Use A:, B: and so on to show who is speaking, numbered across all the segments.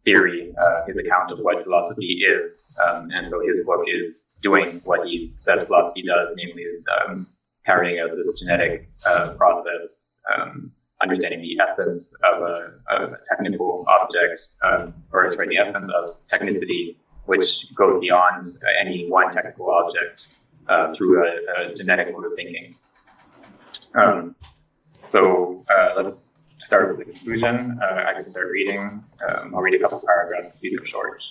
A: theory, his account of what philosophy is. And so his book is doing what he says philosophy does, namely carrying out this genetic process, understanding the essence of a technical object, the essence of technicity, which goes beyond any one technical object through a genetic mode of thinking. Let's start with the conclusion. I can start reading. I'll read a couple paragraphs because these are short.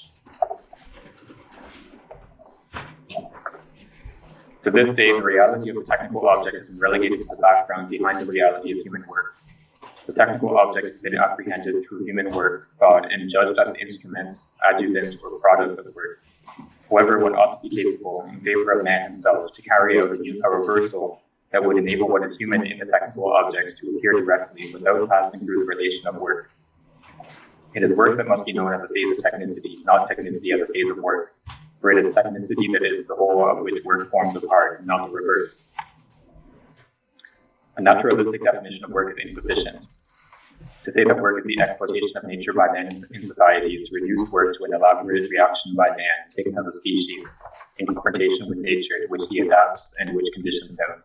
A: To this day, the reality of the technical object has been relegated to the background behind the reality of human work. The technical object has been apprehended through human work, thought, and judged as an instrument, adjuvant, or product of the work. However, one ought to be capable, in favor of man himself, to carry out a reversal that would enable what is human in the technical objects to appear directly without passing through the relation of work. It is work that must be known as a phase of technicity, not technicity as a phase of work, for it is technicity that is the whole of which work forms a part, not the reverse. A naturalistic definition of work is insufficient. To say that work is the exploitation of nature by man in society is to reduce work to an elaborate reaction by man, taken as a species, in confrontation with nature, to which he adapts and which conditions him.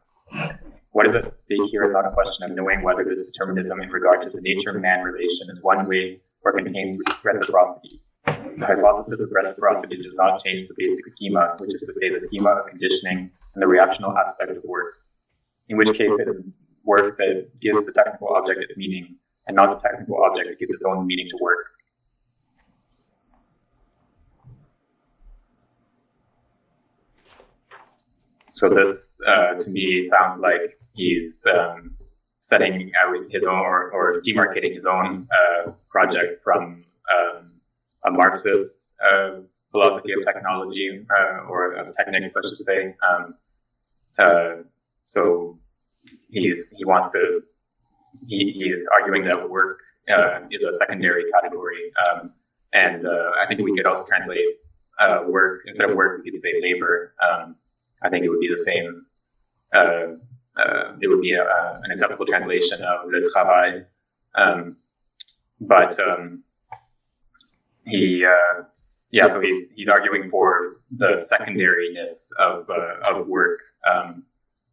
A: What is at stake here is not a question of knowing whether this determinism in regard to the nature-man relation is one way or contains reciprocity. The hypothesis of reciprocity does not change the basic schema, which is to say the schema of conditioning and the reactional aspect of work, in which case it is work that gives the technical object its meaning, and not the technical object that gives its own meaning to work. So this, to me, sounds like he's setting out his own or demarcating his own project from a Marxist philosophy of technology or of techniques, I should say. So he is arguing that work is a secondary category, and I think we could also translate work, instead of work, we could say labor. I think it would be the same. It would be an acceptable translation of le travail, but so he's arguing for the secondariness of work.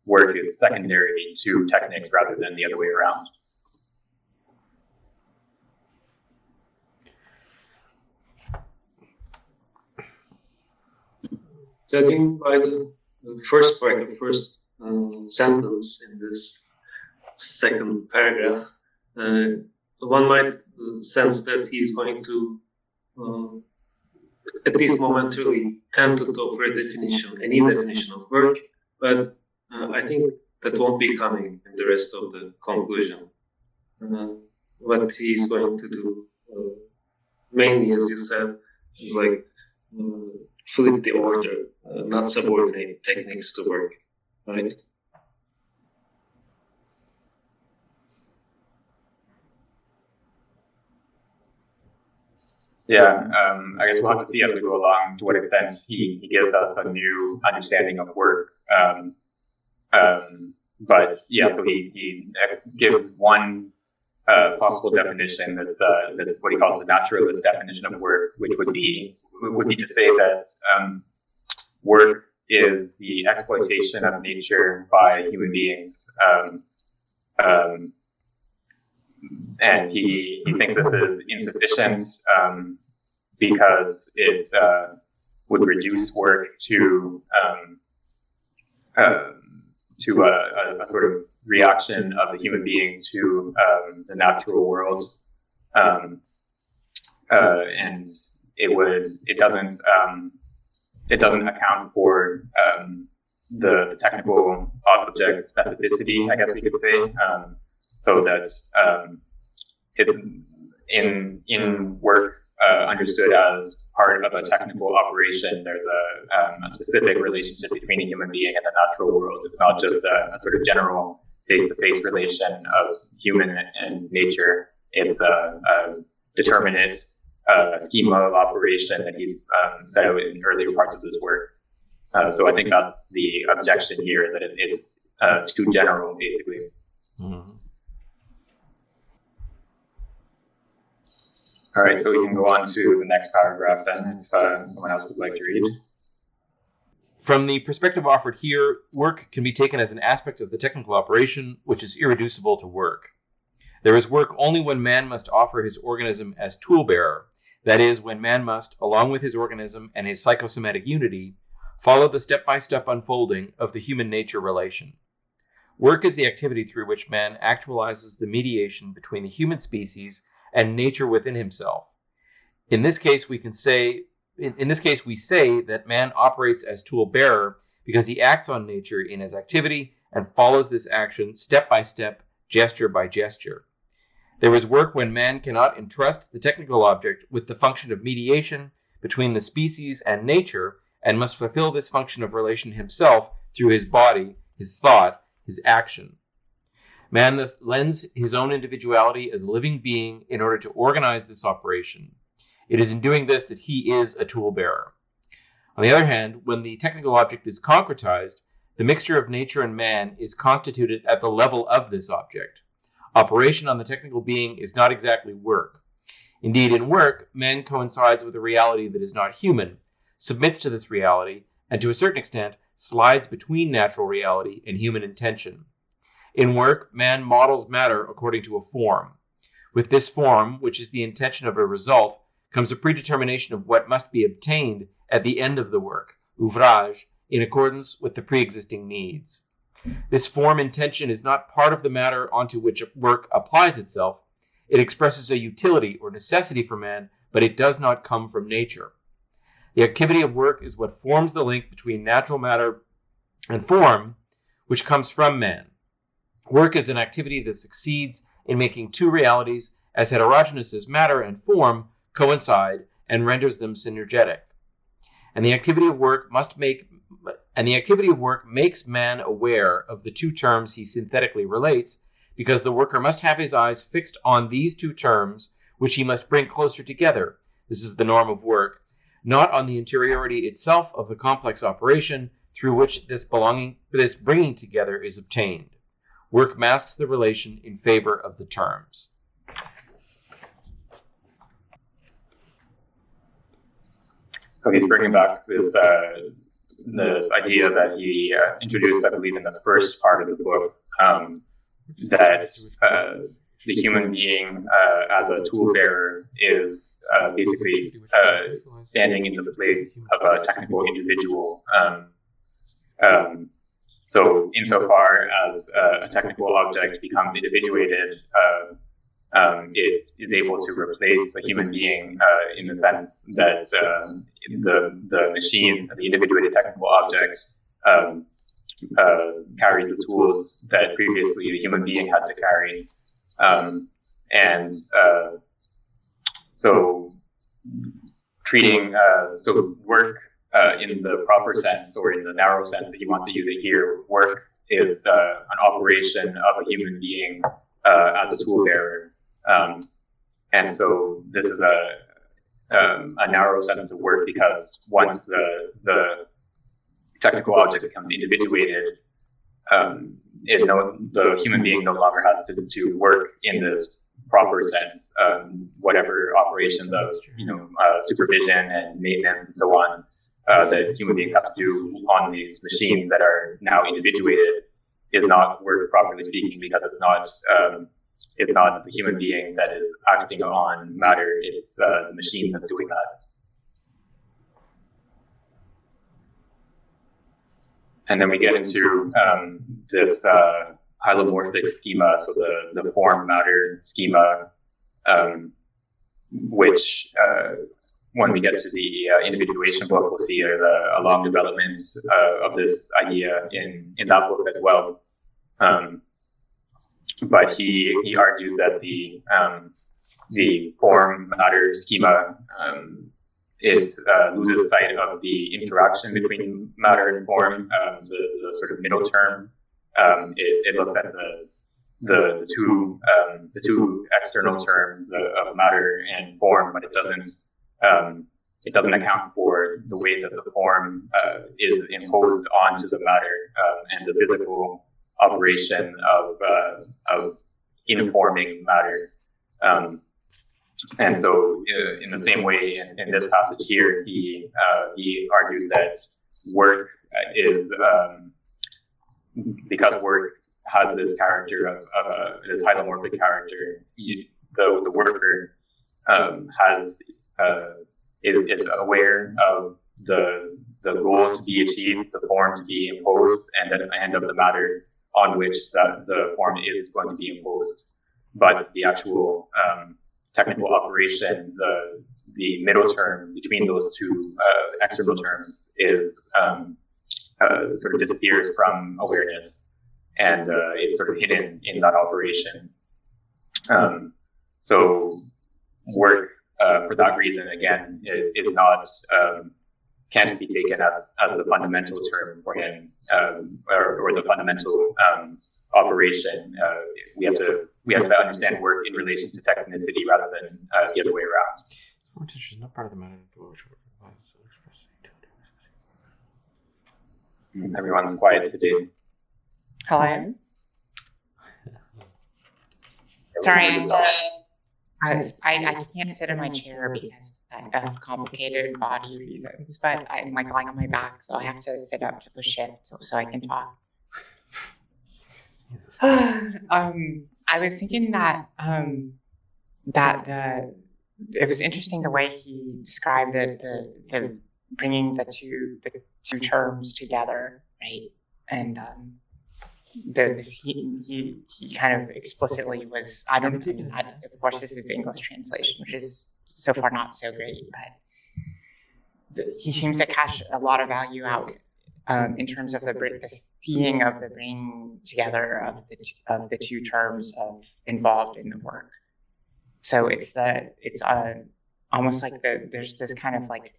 A: Work is secondary to techniques rather than the other way around.
B: Judging by the first part, the first sentence in this second paragraph, one might sense that he's going to, at least momentarily, tend to offer a definition, any definition of work, but I think that won't be coming in the rest of the conclusion. What he's going to do, mainly, as you said, is like flip the order, not subordinate techniques to work, right?
A: Yeah, I guess we'll have to see as we go along to what extent he gives us a new understanding of work. But yeah, so he gives one possible definition that's what he calls the naturalist definition of work, which would be to say that work is the exploitation of nature by human beings, and he thinks this is insufficient because it would reduce work to a sort of reaction of the human being to the natural world, and it doesn't account for the technical object specificity, I guess we could say, so that it's in work understood as part of a technical operation. There's a specific relationship between a human being and the natural world. It's not just a sort of general face-to-face relation of human and nature. It's a determinate schema of operation that he's set out in earlier parts of his work. So I think that's the objection here, is that it's too general, basically.
C: Mm-hmm.
A: All right, so we can go on to the next paragraph then, if someone else would like to read.
C: From the perspective offered here, work can be taken as an aspect of the technical operation, which is irreducible to work. There is work only when man must offer his organism as tool-bearer, that is, when man must, along with his organism and his psychosomatic unity, follow the step-by-step unfolding of the human nature relation. Work is the activity through which man actualizes the mediation between the human species and nature within himself. In this case, we say that man operates as tool-bearer because he acts on nature in his activity and follows this action step by step, gesture by gesture. There is work when man cannot entrust the technical object with the function of mediation between the species and nature and must fulfill this function of relation himself through his body, his thought, his action. Man thus lends his own individuality as a living being in order to organize this operation. It is in doing this that he is a tool-bearer. On the other hand, when the technical object is concretized, the mixture of nature and man is constituted at the level of this object. Operation on the technical being is not exactly work. Indeed, in work, man coincides with a reality that is not human, submits to this reality, and to a certain extent, slides between natural reality and human intention. In work, man models matter according to a form. With this form, which is the intention of a result, comes a predetermination of what must be obtained at the end of the work, ouvrage, in accordance with the pre-existing needs. This form intention is not part of the matter onto which work applies itself. It expresses a utility or necessity for man, but it does not come from nature. The activity of work is what forms the link between natural matter and form, which comes from man. Work is an activity that succeeds in making two realities, as heterogeneous as matter and form, coincide and renders them synergetic. And the activity of work makes man aware of the two terms he synthetically relates, because the worker must have his eyes fixed on these two terms, which he must bring closer together. This is the norm of work, not on the interiority itself of the complex operation through which this bringing together is obtained. Work masks the relation in favor of the terms.
A: So he's bringing back this idea that he introduced, I believe, in the first part of the book, that the human being as a tool bearer is basically standing in the place of a technical individual. So insofar as a technical object becomes individuated, it is able to replace a human being in the sense that the machine, the individuated technical object, carries the tools that previously the human being had to carry. So treating work in the proper sense, or in the narrow sense that you want to use it here, work is an operation of a human being as a tool bearer. And so this is a narrow sense of work, because once the technical object becomes individuated, the human being no longer has to work in this proper sense. Whatever operations of supervision and maintenance and so on that human beings have to do on these machines that are now individuated is not work, properly speaking, because it's not the human being that is acting on matter, it's the machine that's doing that. And then we get into this hylomorphic schema, so the form-matter schema, which when we get to the individuation book, we'll see a long development of this idea in that book as well. But he argues that the form-matter schema it loses sight of the interaction between matter and form, the sort of middle term. It looks at the two external terms of matter and form, but it doesn't account for the way that the form is imposed onto the matter and the physical operation of informing matter. And so, in the same way, in this passage here, he argues that work is because work has this character of this hylomorphic character. The worker is aware of the goal to be achieved, the form to be imposed, and of the matter on which the form is going to be imposed. But the actual technical operation, the middle term between those two external terms, is sort of disappears from awareness, and it's sort of hidden in that operation. So work, for that reason, again, is not can't be taken as the fundamental term for him, or the fundamental operation. We have to understand work in relation to technicity rather than the other way around.
C: Orientation is not part of the matter.
A: Everyone's quiet today.
D: Hello. Sorry, I can't sit in my chair because of complicated body reasons, but I'm like lying on my back, so I have to sit up to push shift so I can talk. I was thinking that it was interesting the way he described the bringing the two terms together, right? And he kind of explicitly was, of course this is the English translation, which is so far not so great, but he seems to cash a lot of value out in terms of the seeing of the bringing together of the two terms involved in the work. So it's almost like there's this kind of like,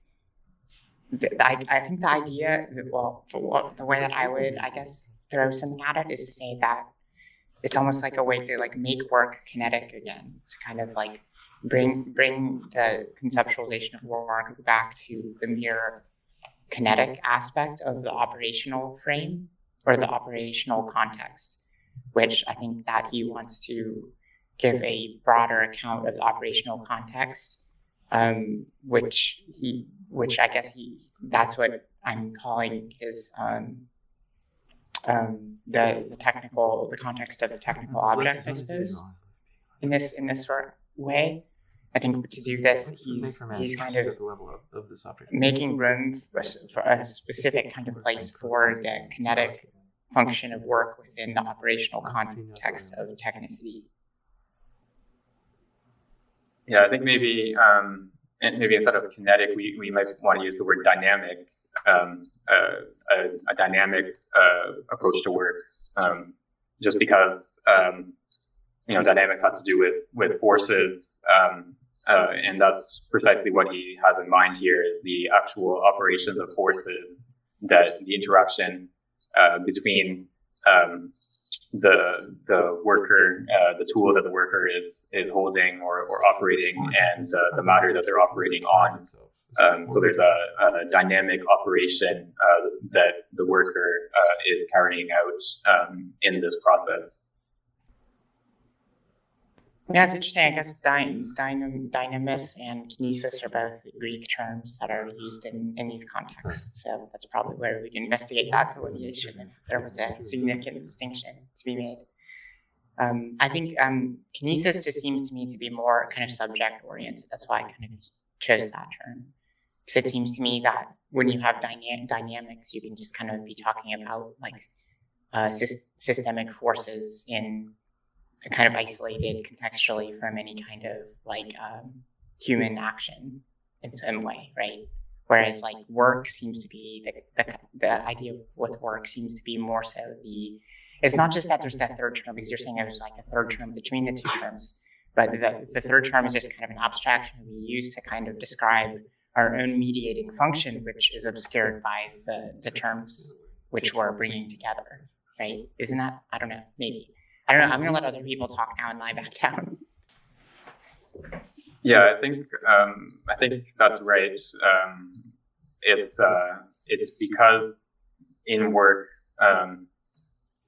D: I think the idea, the way that I would, I guess, throw something at it is to say that it's almost like a way to like make work kinetic again, to kind of like bring the conceptualization of work back to the mere kinetic aspect of the operational frame or the operational context, which I think that he wants to give a broader account of the operational context, which I guess that's what I'm calling his the context of the technical object, I suppose. In this sort of way, I think to do this, he's kind of making room for a specific kind of place for the kinetic function of work within the operational context of technicity.
A: Yeah, I think maybe instead of kinetic, we might want to use the word dynamic. A dynamic approach to work, just because dynamics has to do with forces, and that's precisely what he has in mind here, is the actual operations of forces, that the interaction between the worker, the tool that the worker is holding or operating, and the matter that they're operating on. So there's a dynamic operation that the worker is carrying out in this process.
D: Yeah, it's interesting. I guess dynamis and kinesis are both Greek terms that are used in these contexts. So that's probably where we'd investigate that delineation if there was a significant distinction to be made. I think kinesis just seems to me to be more kind of subject oriented. That's why I kind of chose that term. Because it seems to me that when you have dynamics, you can just kind of be talking about like systemic forces in a kind of isolated contextually from any kind of like human action in some way, right? Whereas like work seems to be the idea with work seems to be more so it's not just that there's that third term, because you're saying there's like a third term between the two terms, but the third term is just kind of an abstraction we use to kind of describe our own mediating function, which is obscured by the terms which we're bringing together, right? Isn't that? I don't know, maybe. I don't know. I'm going to let other people talk now and lie back down.
A: Yeah, I think that's right. It's because in work,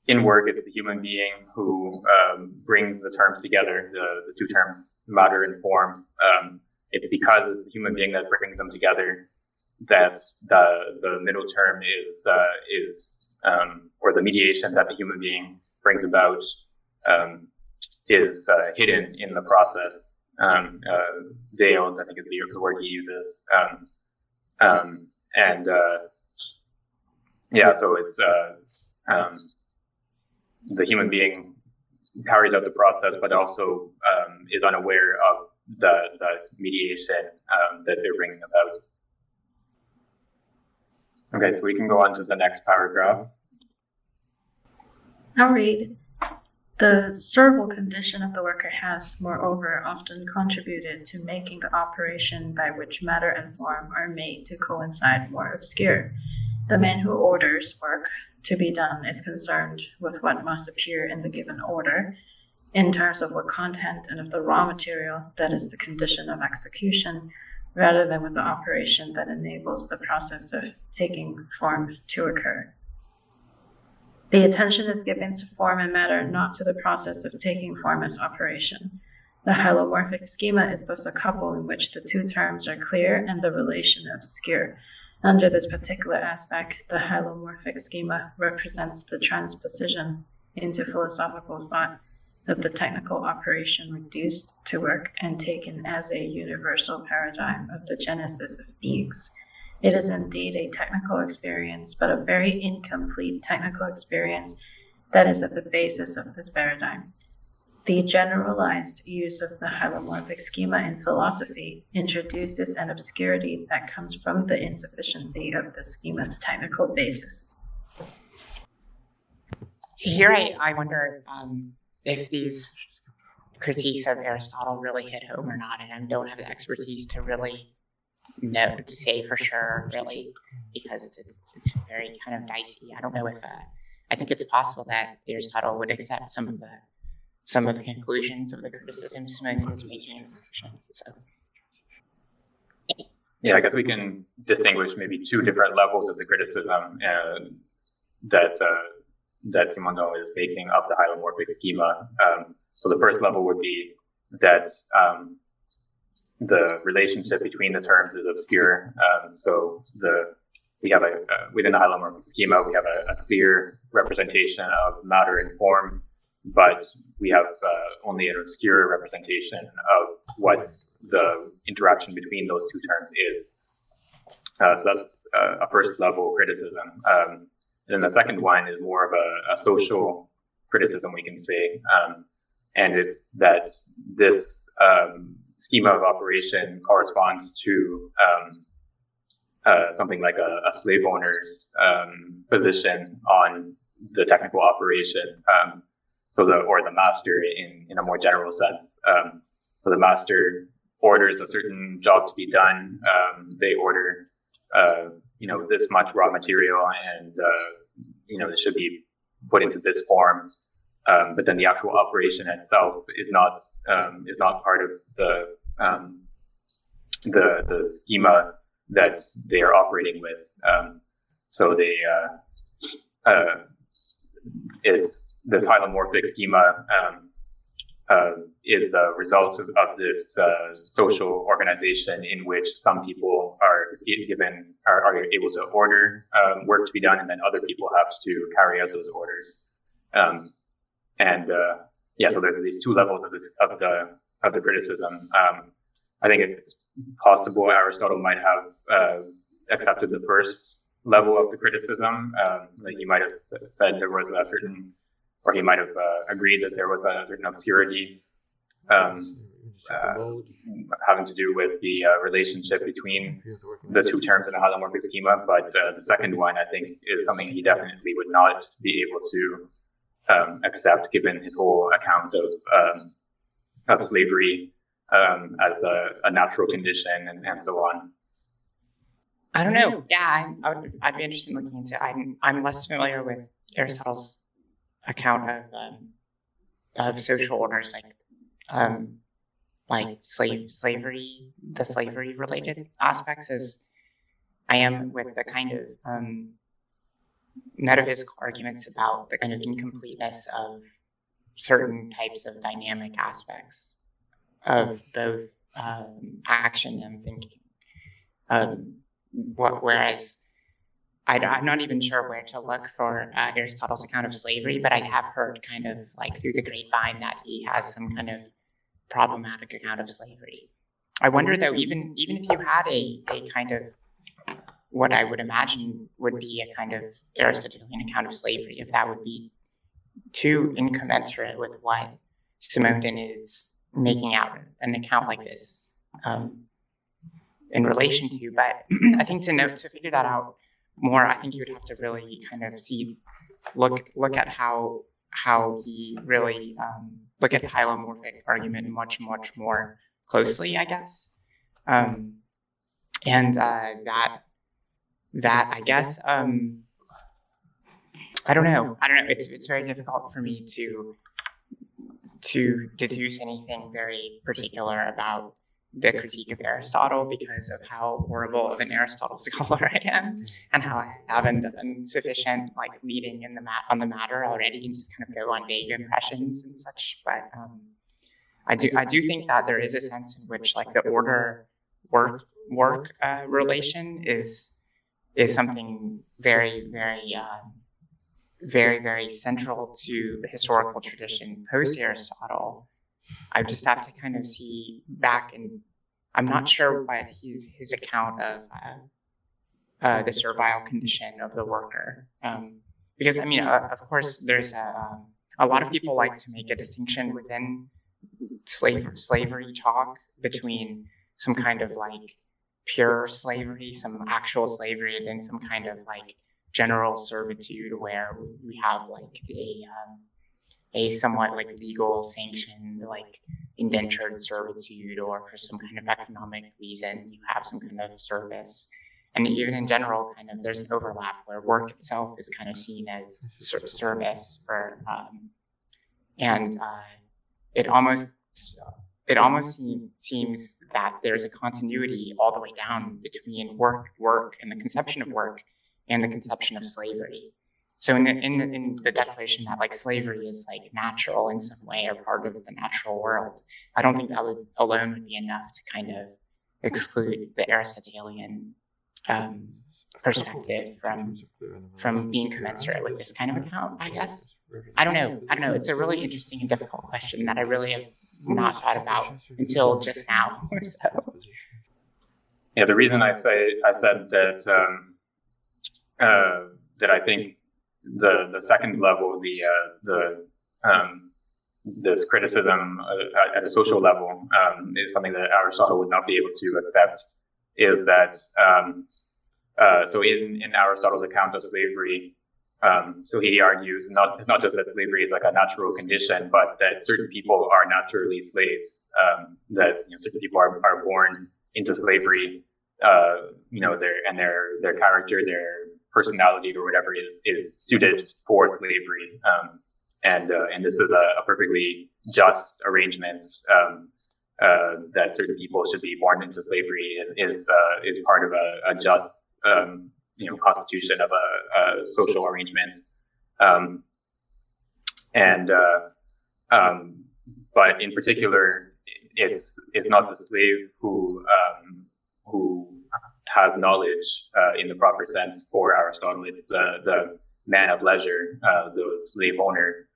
A: in work, it's the human being who brings the terms together, the two terms, matter and form. It's because it's the human being that brings them together that the middle term is or the mediation that the human being brings about is hidden in the process. Veiled, I think, is the word he uses. So it's the human being carries out the process, but also is unaware of the mediation that they're bringing about. Okay, so we can go on to the next paragraph.
E: I'll read. The serval condition of the worker has, moreover, often contributed to making the operation by which matter and form are made to coincide more obscure. The man who orders work to be done is concerned with what must appear in the given order, in terms of what content and of the raw material that is the condition of execution, rather than with the operation that enables the process of taking form to occur. The attention is given to form and matter, not to the process of taking form as operation. The hylomorphic schema is thus a couple in which the two terms are clear and the relation obscure. Under this particular aspect, the hylomorphic schema represents the transposition into philosophical thought of the technical operation reduced to work and taken as a universal paradigm of the genesis of beings. It is indeed a technical experience, but a very incomplete technical experience that is at the basis of this paradigm. The generalized use of the hylomorphic schema in philosophy introduces an obscurity that comes from the insufficiency of the schema's technical basis.
D: So here I wonder if these critiques of Aristotle really hit home or not, and I don't have the expertise to really know to say for sure, really, because it's very kind of dicey. I don't know if I think it's possible that Aristotle would accept some of the conclusions of the criticisms Simondon is making in this section. So,
A: yeah, I guess we can distinguish maybe two different levels of the criticism that Simondon is making of the hylomorphic schema. So the first level would be that the relationship between the terms is obscure. We have within the hylomorphic schema, we have a clear representation of matter and form, but we have only an obscure representation of what the interaction between those two terms is. So that's a first level criticism. And then the second one is more of a social criticism, we can say, and it's that this schema of operation corresponds to something like a slave owner's position on the technical operation. Or the master in a more general sense. So the master orders a certain job to be done. They order, this much raw material, and it should be put into this form. But then the actual operation itself is not part of the schema that they are operating with. It's this hylomorphic schema is the result of this social organization in which some people are able to order work to be done, and then other people have to carry out those orders. So there's these two levels of the criticism. I think it's possible Aristotle might have accepted the first level of the criticism. Like he might have said there was a certain, or he might have agreed that there was a certain obscurity having to do with the relationship between the two terms in the hylomorphic schema. But the second one, I think, is something he definitely would not be able to accept, given his whole account of slavery as a natural condition and so on.
D: I don't know. Yeah, I'd be interested in looking into. I'm less familiar with Aristotle's account of social orders, like slavery, the slavery related aspects, as I am with the kind of metaphysical arguments about the kind of incompleteness of certain types of dynamic aspects of both action and thinking. Whereas I'm not even sure where to look for Aristotle's account of slavery, but I have heard kind of like through the grapevine that he has some kind of problematic account of slavery. I wonder though, even if you had a kind of what I would imagine would be a kind of Aristotelian account of slavery, if that would be too incommensurate with what Simondon is making out an account like this in relation to. But I think to figure that out more, I think you would have to really kind of look at how he really look at the hylomorphic argument much more closely, I guess, and that I guess I don't know. It's very difficult for me to deduce anything very particular about the critique of Aristotle because of how horrible of an Aristotle scholar I am, and how I haven't done sufficient like reading on the matter already, and just kind of go on vague impressions and such. But I do think that there is a sense in which like the order work relation is something very central to the historical tradition post Aristotle. I just have to kind of see back, and I'm not sure what his account of the servile condition of the worker, because I mean, of course, there's a lot of people like to make a distinction within slavery talk between some kind of like pure slavery, some actual slavery, and then some kind of like general servitude where we have like a somewhat like legal sanctioned like indentured servitude, or for some kind of economic reason you have some kind of service. And even in general, kind of there's an overlap where work itself is kind of seen as service, or and it almost seems that there's a continuity all the way down between work and the conception of work and the conception of slavery. So in the declaration that like slavery is like natural in some way, or part of the natural world, I don't think that alone would be enough to kind of exclude the Aristotelian perspective from being commensurate with this kind of account, I guess. I don't know. It's a really interesting and difficult question that I really have not thought about until just now or so.
A: Yeah, the reason I said that that I think the second level, this criticism at a social level is something that Aristotle would not be able to accept. Is that so in Aristotle's account of slavery, so he argues it's not just that slavery is like a natural condition, but that certain people are naturally slaves. That certain people are born into slavery. Their character, their personality, or whatever is suited for slavery, and this is a perfectly just arrangement. That certain people should be born into slavery is part of a just constitution of a social arrangement, but in particular, it's not the slave who has knowledge in the proper sense for Aristotle. It's the man of leisure, the slave owner,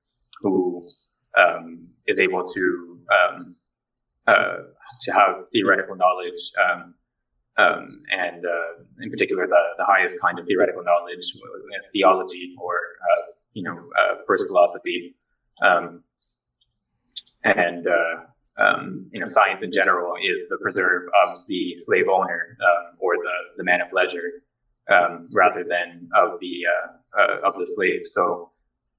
A: who is able to have theoretical knowledge, and in particular the highest kind of theoretical knowledge, theology, or first philosophy, and science in general is the preserve of the slave owner, or the man of leisure, rather than of the slave. So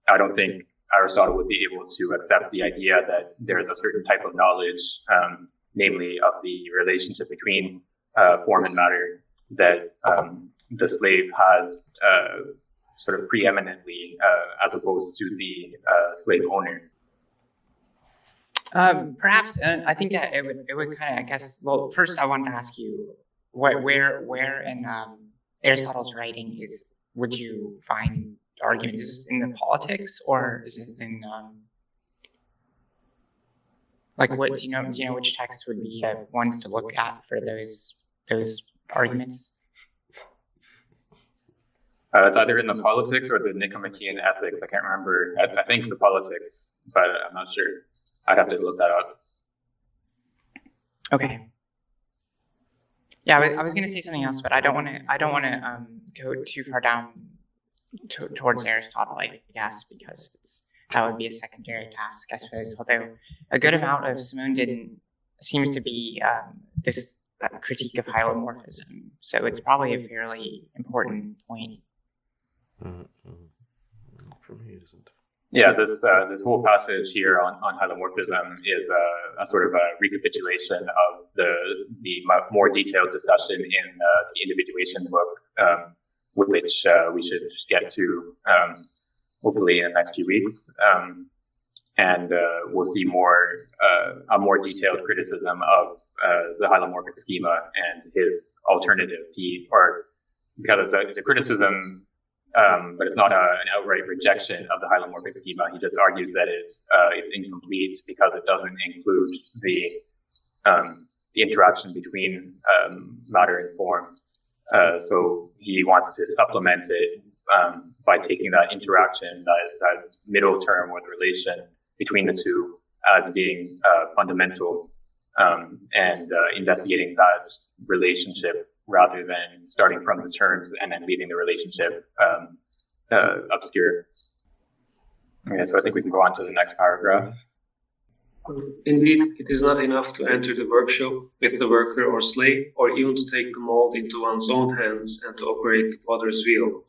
A: I don't think Aristotle would be able to accept the idea that there's a certain type of knowledge, namely of the relationship between form and matter, that the slave has sort of preeminently, as opposed to the slave owner.
D: Perhaps, I think that it would kind of, I guess. Well, first I wanted to ask you where in Aristotle's writing would you find arguments? Is this in the politics, or is it in like what do you know which text would be the ones to look at for those arguments?
A: It's either in the politics or the Nicomachean ethics. I can't remember. I think the politics, but I'm not sure. I'd have to look that up.
D: Okay. Yeah, I was going to say something else, but I don't want to go too far down towards Aristotle, I guess, because that would be a secondary task, I suppose. Although a good amount of Simondon seems to be this critique of hylomorphism, so it's probably a fairly important point.
C: For me, it isn't.
A: Yeah, this whole passage here on hylomorphism is a sort of a recapitulation of the more detailed discussion in the individuation book, which we should get to hopefully in the next few weeks, and we'll see a more detailed criticism of the hylomorphic schema and his alternative. Because it's a criticism. But it's not an outright rejection of the hylomorphic schema. He just argues that it's incomplete because it doesn't include the interaction between matter and form. So he wants to supplement it by taking that interaction, that middle term or the relation between the two as being fundamental, and investigating that relationship rather than starting from the terms and then leaving the relationship obscure. Okay, so I think we can go on to the next paragraph.
B: Indeed, it is not enough to enter the workshop with the worker or slave, or even to take the mold into one's own hands and to operate the potter's wheel.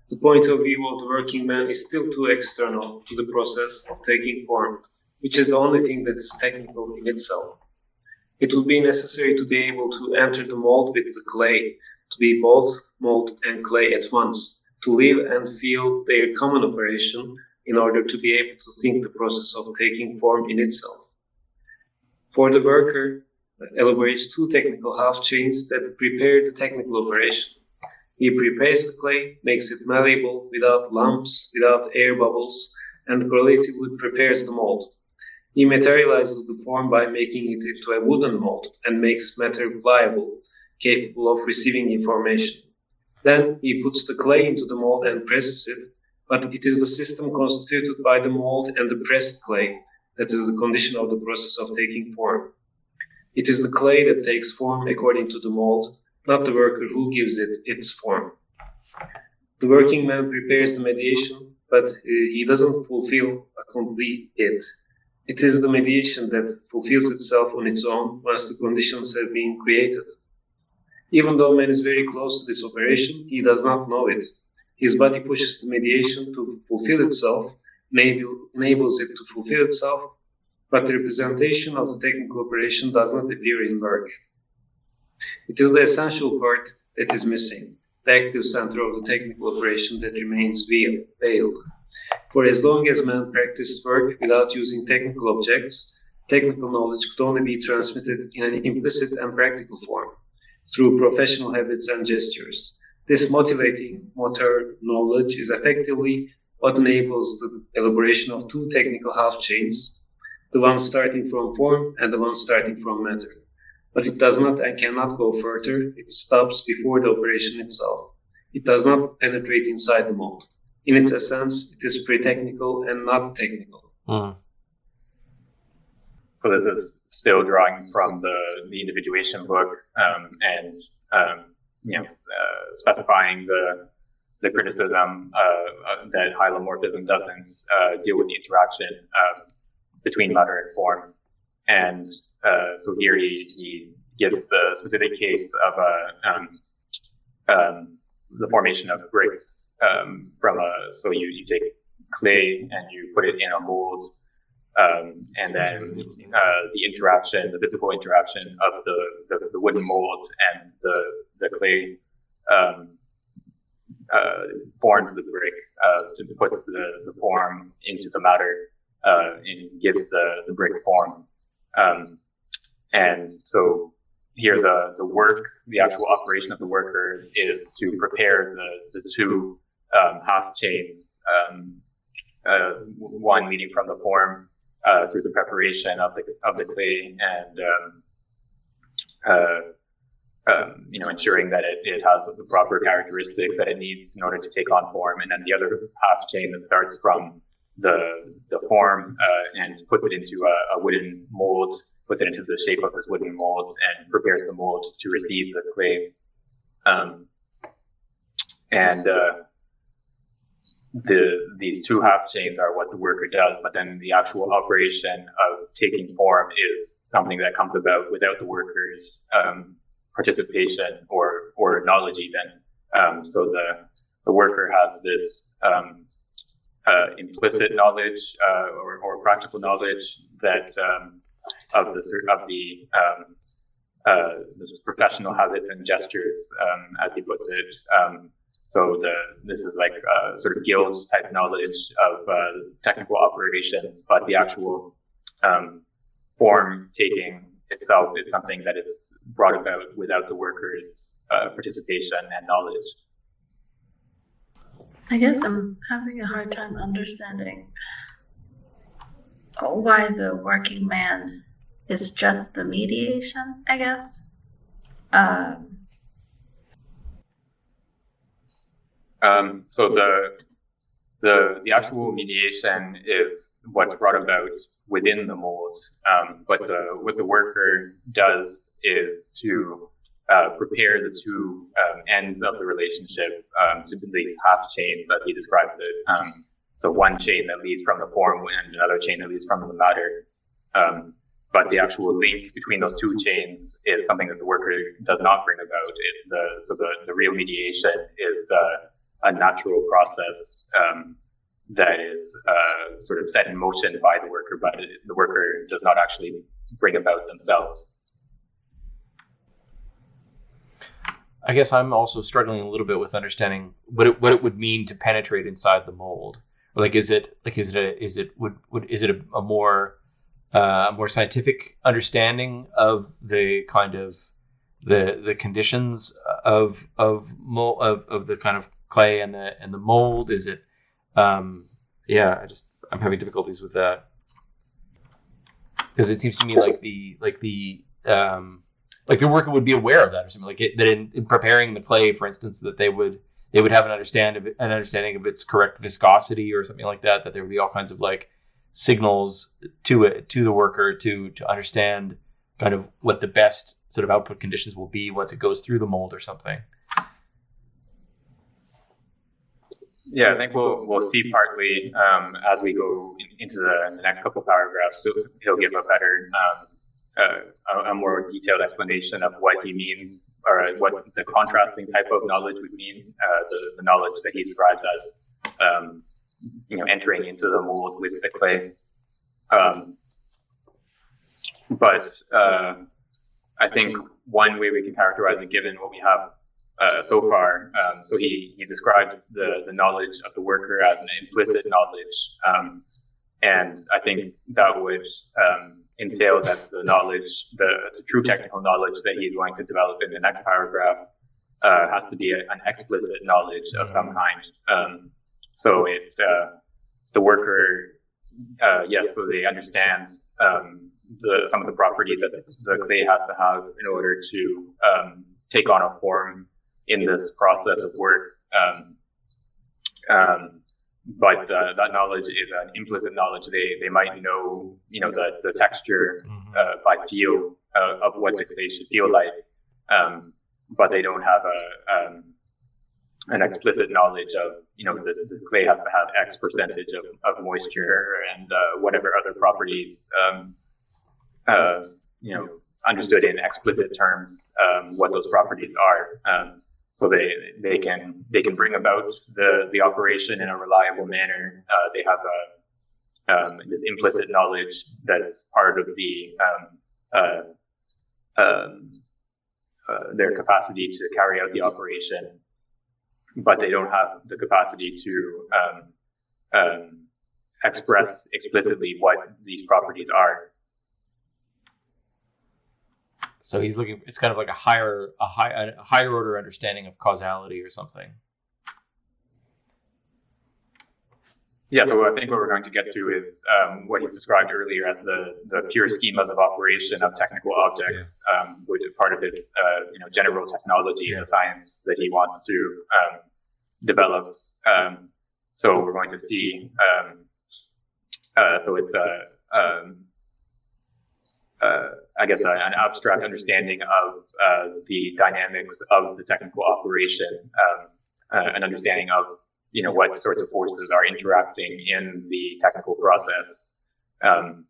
B: The point of view of the working man is still too external to the process of taking form, which is the only thing that is technical in itself. It will be necessary to be able to enter the mold with the clay, to be both mold and clay at once, to live and feel their common operation in order to be able to think the process of taking form in itself. For the worker, elaborates two technical half-chains that prepare the technical operation. He prepares the clay, makes it malleable, without lumps, without air bubbles, and correlatively prepares the mold. He materializes the form by making it into a wooden mold and makes matter pliable, capable of receiving information. Then he puts the clay into the mold and presses it, but it is the system constituted by the mold and the pressed clay that is the condition of the process of taking form. It is the clay that takes form according to the mold, not the worker who gives it its form. The working man prepares the mediation, but he doesn't fulfill or complete it. It is the mediation that fulfills itself on its own once the conditions have been created. Even though man is very close to this operation, he does not know it. His body pushes the mediation to fulfill itself, enables it to fulfill itself, but the representation of the technical operation does not appear in work. It is the essential part that is missing, the active center of the technical operation that remains veiled. For as long as man practiced work without using technical objects, technical knowledge could only be transmitted in an implicit and practical form, through professional habits and gestures. This motivating motor knowledge is effectively what enables the elaboration of two technical half-chains, the one starting from form and the one starting from matter. But it does not and cannot go further. It stops before the operation itself. It does not penetrate inside the mold. In its essence, it is pre-technical and not technical.
C: Mm.
A: So this is still drawing from the individuation book, and specifying the criticism that hylomorphism doesn't deal with the interaction between matter and form. And so here he gives the specific case of the formation of bricks so you take clay and you put it in a mold, and then the physical interaction of the wooden mold and the clay forms the brick, puts the form into the matter, and gives the brick form. And so here the work, the actual operation of the worker is to prepare the two half chains, one leading from the form through the preparation of the clay and ensuring that it has the proper characteristics that it needs in order to take on form, and then the other half chain that starts from the form and puts it into a wooden mold, puts it into the shape of this wooden mold, and prepares the mold to receive the clay. These two half chains are what the worker does, but then the actual operation of taking form is something that comes about without the worker's participation or knowledge even. So the worker has this implicit knowledge or practical knowledge that of the professional habits and gestures, as he puts it. So this is like sort of guilds type knowledge of technical operations, but the actual form taking itself is something that is brought about without the worker's participation and knowledge.
E: I guess I'm having a hard time understanding why the working man is just the mediation, I guess.
A: So the actual mediation is what's brought about within the mold, but what the worker does is to prepare the two ends of the relationship to these half chains, as he describes it. So one chain that leads from the form and another chain that leads from the matter. But the actual link between those two chains is something that the worker does not bring about. So the real mediation is a natural process that is sort of set in motion by the worker, but the worker does not actually bring about themselves.
C: I guess I'm also struggling a little bit with understanding what it would mean to penetrate inside the mold. Like, is it a more scientific understanding of the kind of the conditions of the kind of clay and the mold? Is it I'm having difficulties with that, because it seems to me like the worker would be aware of that, or something that in preparing the clay, for instance, that they would have an understanding of its correct viscosity or something like that. That there would be all kinds of like signals to the worker to understand kind of what the best sort of output conditions will be once it goes through the mold or something.
A: Yeah, I think we'll see partly as we go into the next couple of paragraphs. So he'll give a better, a more detailed explanation of what he means, or what the contrasting type of knowledge would mean. The knowledge that he describes as, entering into the mold with the clay. But I think one way we can characterize it, given what we have so far, so he describes the knowledge of the worker as an implicit knowledge, and I think that would entail that the knowledge, the true technical knowledge that he's going to develop in the next paragraph, has to be an explicit knowledge of some kind. So the worker, yes, so they understand some of the properties that the clay has to have in order to take on a form in this process of work. But that knowledge is an implicit knowledge. They might know, the texture by feel of what the clay should feel like, but they don't have an explicit knowledge of, the clay has to have X percentage of moisture and whatever other properties, understood in explicit terms, what those properties are. So they can bring about the operation in a reliable manner. They have this implicit knowledge that's part of their capacity to carry out the operation, but they don't have the capacity to express explicitly what these properties are.
C: So he's looking. It's kind of like a higher order understanding of causality or something.
A: Yeah, so I think what we're going to get to is what you described earlier as the pure schemas of operation of technical objects, which is part of his general technology and science that he wants to develop. So we're going to see. So it's I guess an abstract understanding of the dynamics of the technical operation, an understanding of what sorts of forces are interacting in the technical process, and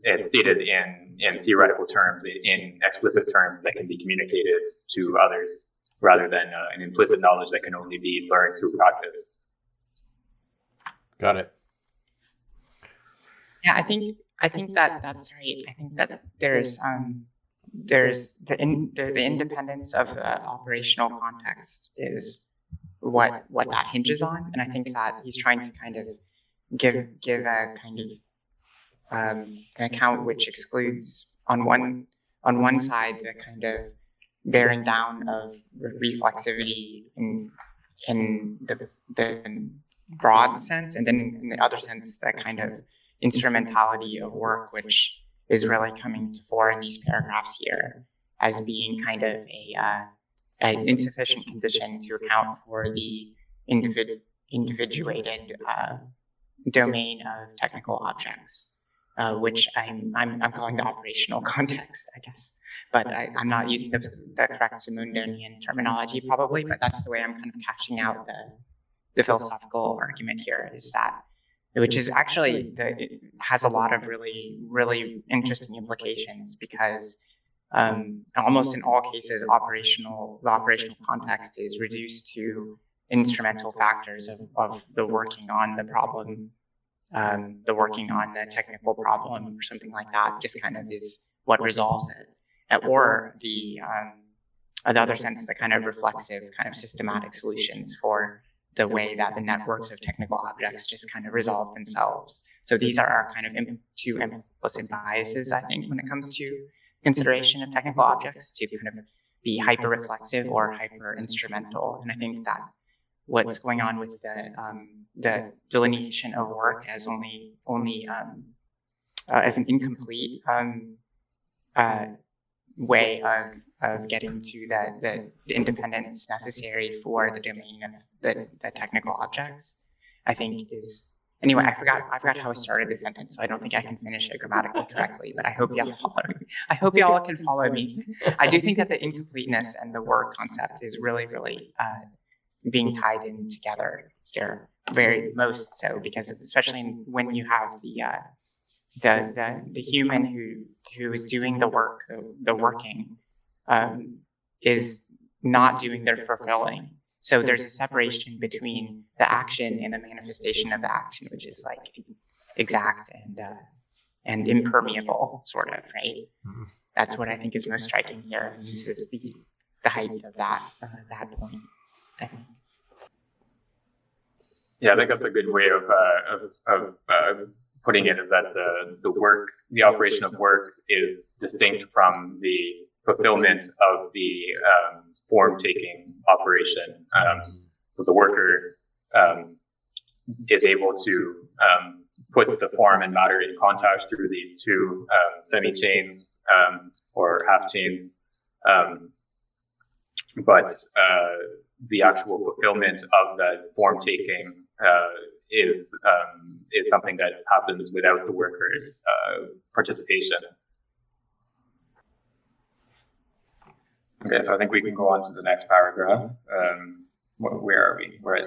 A: it's stated in theoretical terms, in explicit terms that can be communicated to others, rather than an implicit knowledge that can only be learned through practice.
C: Got it.
D: Yeah, I think that that's right. I think that there's the independence of the operational context is what that hinges on, and I think that he's trying to kind of give a kind of an account which excludes on one side the kind of bearing down of reflexivity in the broad sense, and then in the other sense the kind of instrumentality of work, which is really coming to fore in these paragraphs here as being kind of an insufficient condition to account for the individuated domain of technical objects, which I'm calling the operational context, I guess. But I'm not using the correct Simondonian terminology probably, but that's the way I'm kind of cashing out the philosophical argument here, is that, which is actually, it has a lot of really, really interesting implications, because almost in all cases, the operational context is reduced to instrumental factors of the working on the problem, the working on the technical problem or something like that, just kind of is what resolves it. Or the other sense, the kind of reflexive, kind of systematic solutions for the way that the networks of technical objects just kind of resolve themselves. So these are our kind of two implicit biases, I think, when it comes to consideration of technical objects, to kind of be hyper-reflexive or hyper-instrumental. And I think that what's going on with the delineation of work as only as an incomplete way of getting to the independence necessary for the domain of the technical objects, I think is, anyway, I forgot how I started the sentence, so I don't think I can finish it grammatically correctly, but I hope y'all follow me. I hope y'all can follow me. I do think that the incompleteness and the work concept is really, really being tied in together here, very most so, because especially when you have the human who is doing the work, the working, is not doing their fulfilling. So there's a separation between the action and the manifestation of the action, which is like exact and impermeable, sort of, right? Mm-hmm. That's what I think is most striking here. And this is the height of that point, I think.
A: Yeah, I think that's a good way of putting it, is that the operation of work is distinct from the fulfillment of the form-taking operation. So the worker is able to put the form and matter in contact through these two semi-chains or half-chains, but the actual fulfillment of the form-taking is something that happens without the worker's participation. Okay, so I think we can go on to the next paragraph. Where are we? We're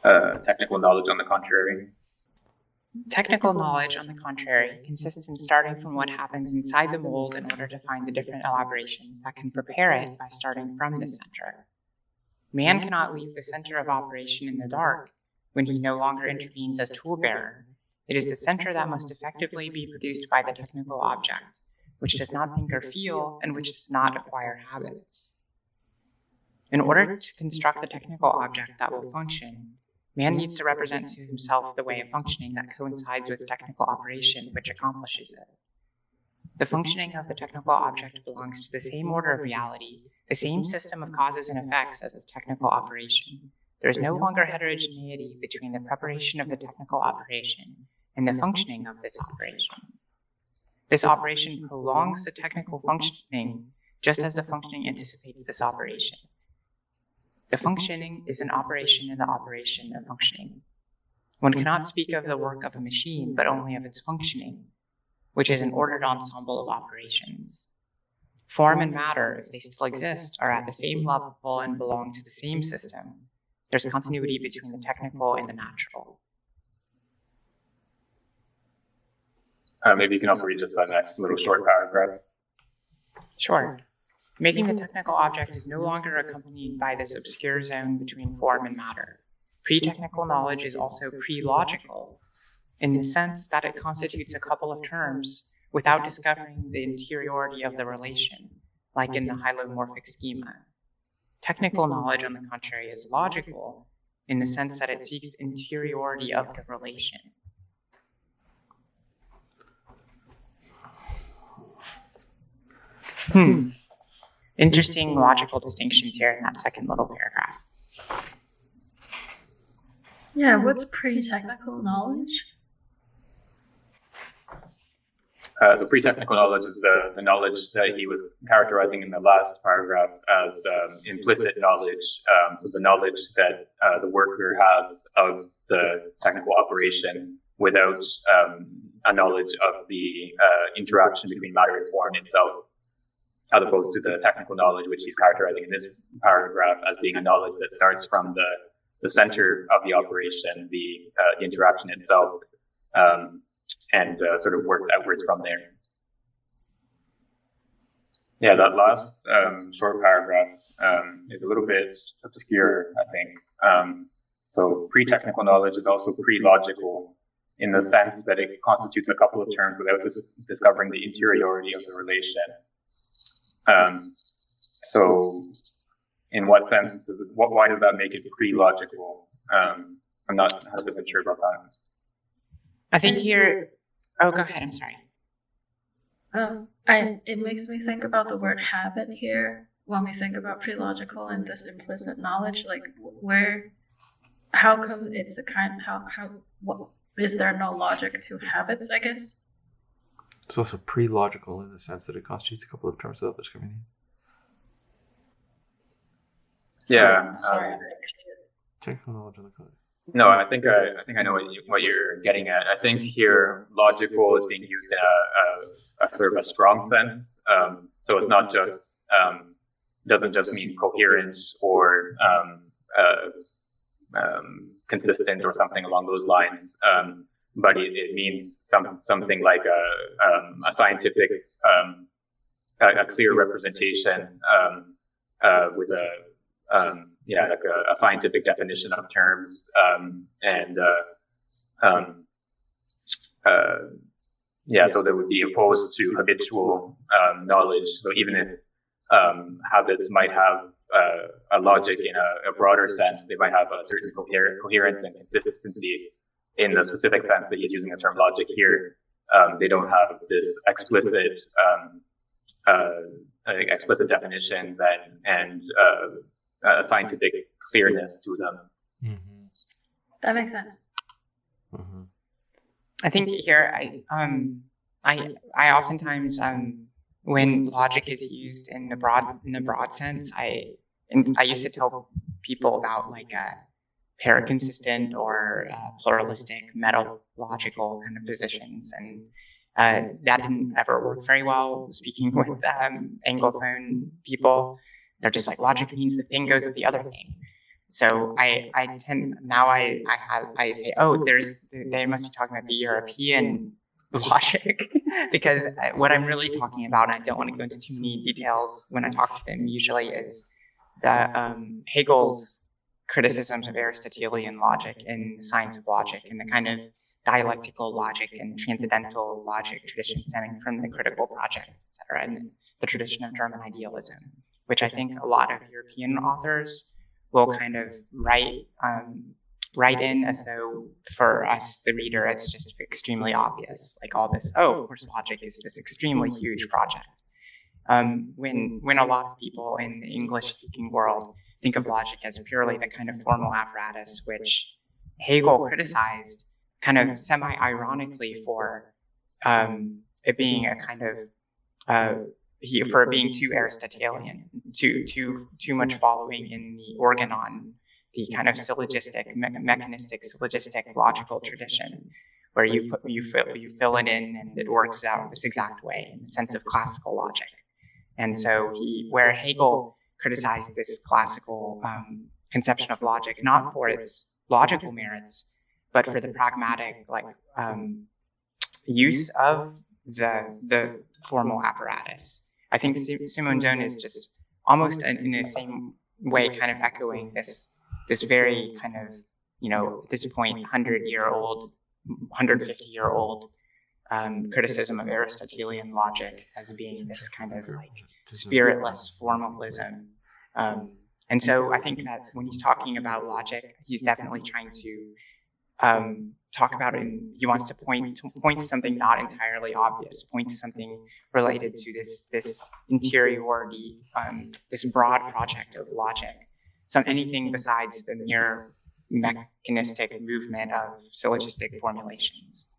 A: at technical knowledge, on the contrary.
D: Technical knowledge, on the contrary, consists in starting from what happens inside the mold in order to find the different elaborations that can prepare it by starting from the center. Man cannot leave the center of operation in the dark when he no longer intervenes as tool bearer. It is the center that must effectively be produced by the technical object, which does not think or feel, and which does not acquire habits. In order to construct the technical object that will function, man needs to represent to himself the way of functioning that coincides with technical operation which accomplishes it. The functioning of the technical object belongs to the same order of reality, the same system of causes and effects as the technical operation. There is no longer heterogeneity between the preparation of the technical operation and the functioning of this operation. This operation prolongs the technical functioning just as the functioning anticipates this operation. The functioning is an operation in the operation of functioning. One cannot speak of the work of a machine, but only of its functioning, which is an ordered ensemble of operations. Form and matter, if they still exist, are at the same level and belong to the same system. There's continuity between the technical and the natural.
A: Maybe you can also read just the next little short paragraph.
D: Sure. Making the technical object is no longer accompanied by this obscure zone between form and matter. Pre-technical knowledge is also pre-logical, in the sense that it constitutes a couple of terms without discovering the interiority of the relation, like in the hylomorphic schema. Technical knowledge, on the contrary, is logical, in the sense that it seeks the interiority of the relation. Interesting logical distinctions here in that second little paragraph.
E: Yeah, what's pre-technical knowledge?
A: So pre-technical knowledge is the knowledge that he was characterizing in the last paragraph as implicit knowledge. So the knowledge that the worker has of the technical operation without a knowledge of the interaction between matter and form itself, as opposed to the technical knowledge which he's characterizing in this paragraph as being a knowledge that starts from the center of the operation, the interaction itself, and sort of works outwards from there. Yeah, that last short paragraph is a little bit obscure, I think. So pre-technical knowledge is also pre-logical in the sense that it constitutes a couple of terms without discovering the interiority of the relation. So in what sense, why does that make it pre-logical? I'm not 100% sure about that.
D: I think here, oh, go ahead, I'm sorry.
E: It makes me think about the word habit here when we think about pre-logical and this implicit knowledge, like how come it's a kind, what, is there no logic to habits, I guess?
C: It's also pre-logical in the sense that it constitutes a couple of terms without discriminating.
A: Yeah.
E: Sorry.
C: Technical knowledge of the code.
A: No, I think I know what you're getting at. I think here logical is being used in a sort of a strong sense. So it's not just doesn't just mean coherent or consistent or something along those lines. But it means something like a scientific, a clear representation with like a scientific definition of terms, so that would be opposed to habitual knowledge. So even if habits might have a logic in a broader sense, they might have a certain coherence and consistency. In the specific sense that he's using the term logic here, they don't have this explicit definitions and scientific clearness to them.
C: Mm-hmm.
E: That makes sense.
C: Mm-hmm.
D: I think here, I oftentimes, when logic is used in the broad sense, I used to tell people about like paraconsistent or pluralistic metalogical kind of positions, and that didn't ever work very well. Speaking with Anglophone people, they're just like, logic means the thing goes with the other thing. So I say, oh, they must be talking about the European logic, because what I'm really talking about, and I don't want to go into too many details when I talk to them usually, is Hegel's criticisms of Aristotelian logic in the science of logic and the kind of dialectical logic and transcendental logic tradition stemming from the critical project, etc., and the tradition of German idealism, which I think a lot of European authors will kind of write write in as though for us, the reader, it's just extremely obvious, like all this, oh, of course, logic is this extremely huge project. When a lot of people in the English-speaking world think of logic as purely the kind of formal apparatus which Hegel criticized kind of semi-ironically for it being a kind of for being too Aristotelian, too much following in the organon, the kind of syllogistic, mechanistic, syllogistic logical tradition, where you fill it in and it works out this exact way in the sense of classical logic. And so where Hegel criticized this classical conception of logic, not for its logical merits, but for the pragmatic use of the formal apparatus. I think Simondon is just almost in the same way kind of echoing this very kind of, at this point, 100-year-old, 150-year-old criticism of Aristotelian logic as being this kind of like spiritless formalism. And so I think that when he's talking about logic, he's definitely trying to talk about it, and he wants to point to something not entirely obvious, point to something related to this interiority, this broad project of logic, anything besides the mere mechanistic movement of syllogistic formulations.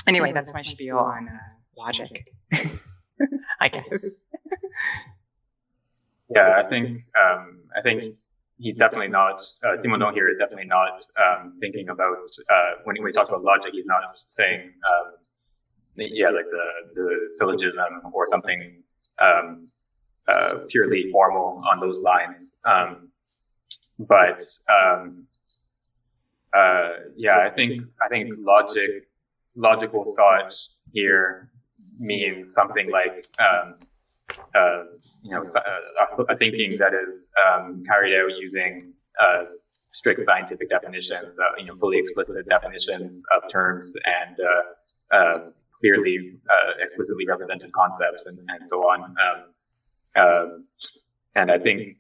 D: Anyway, that's my spiel on logic, I guess.
A: Yeah, I think he's definitely not, Simondon here is definitely not thinking about, when he talks about logic, he's not saying, like the syllogism or something purely formal on those lines. But I think logical thought here means something like a thinking that is carried out using strict scientific definitions, fully explicit definitions of terms, and clearly explicitly represented concepts, and so on. And I think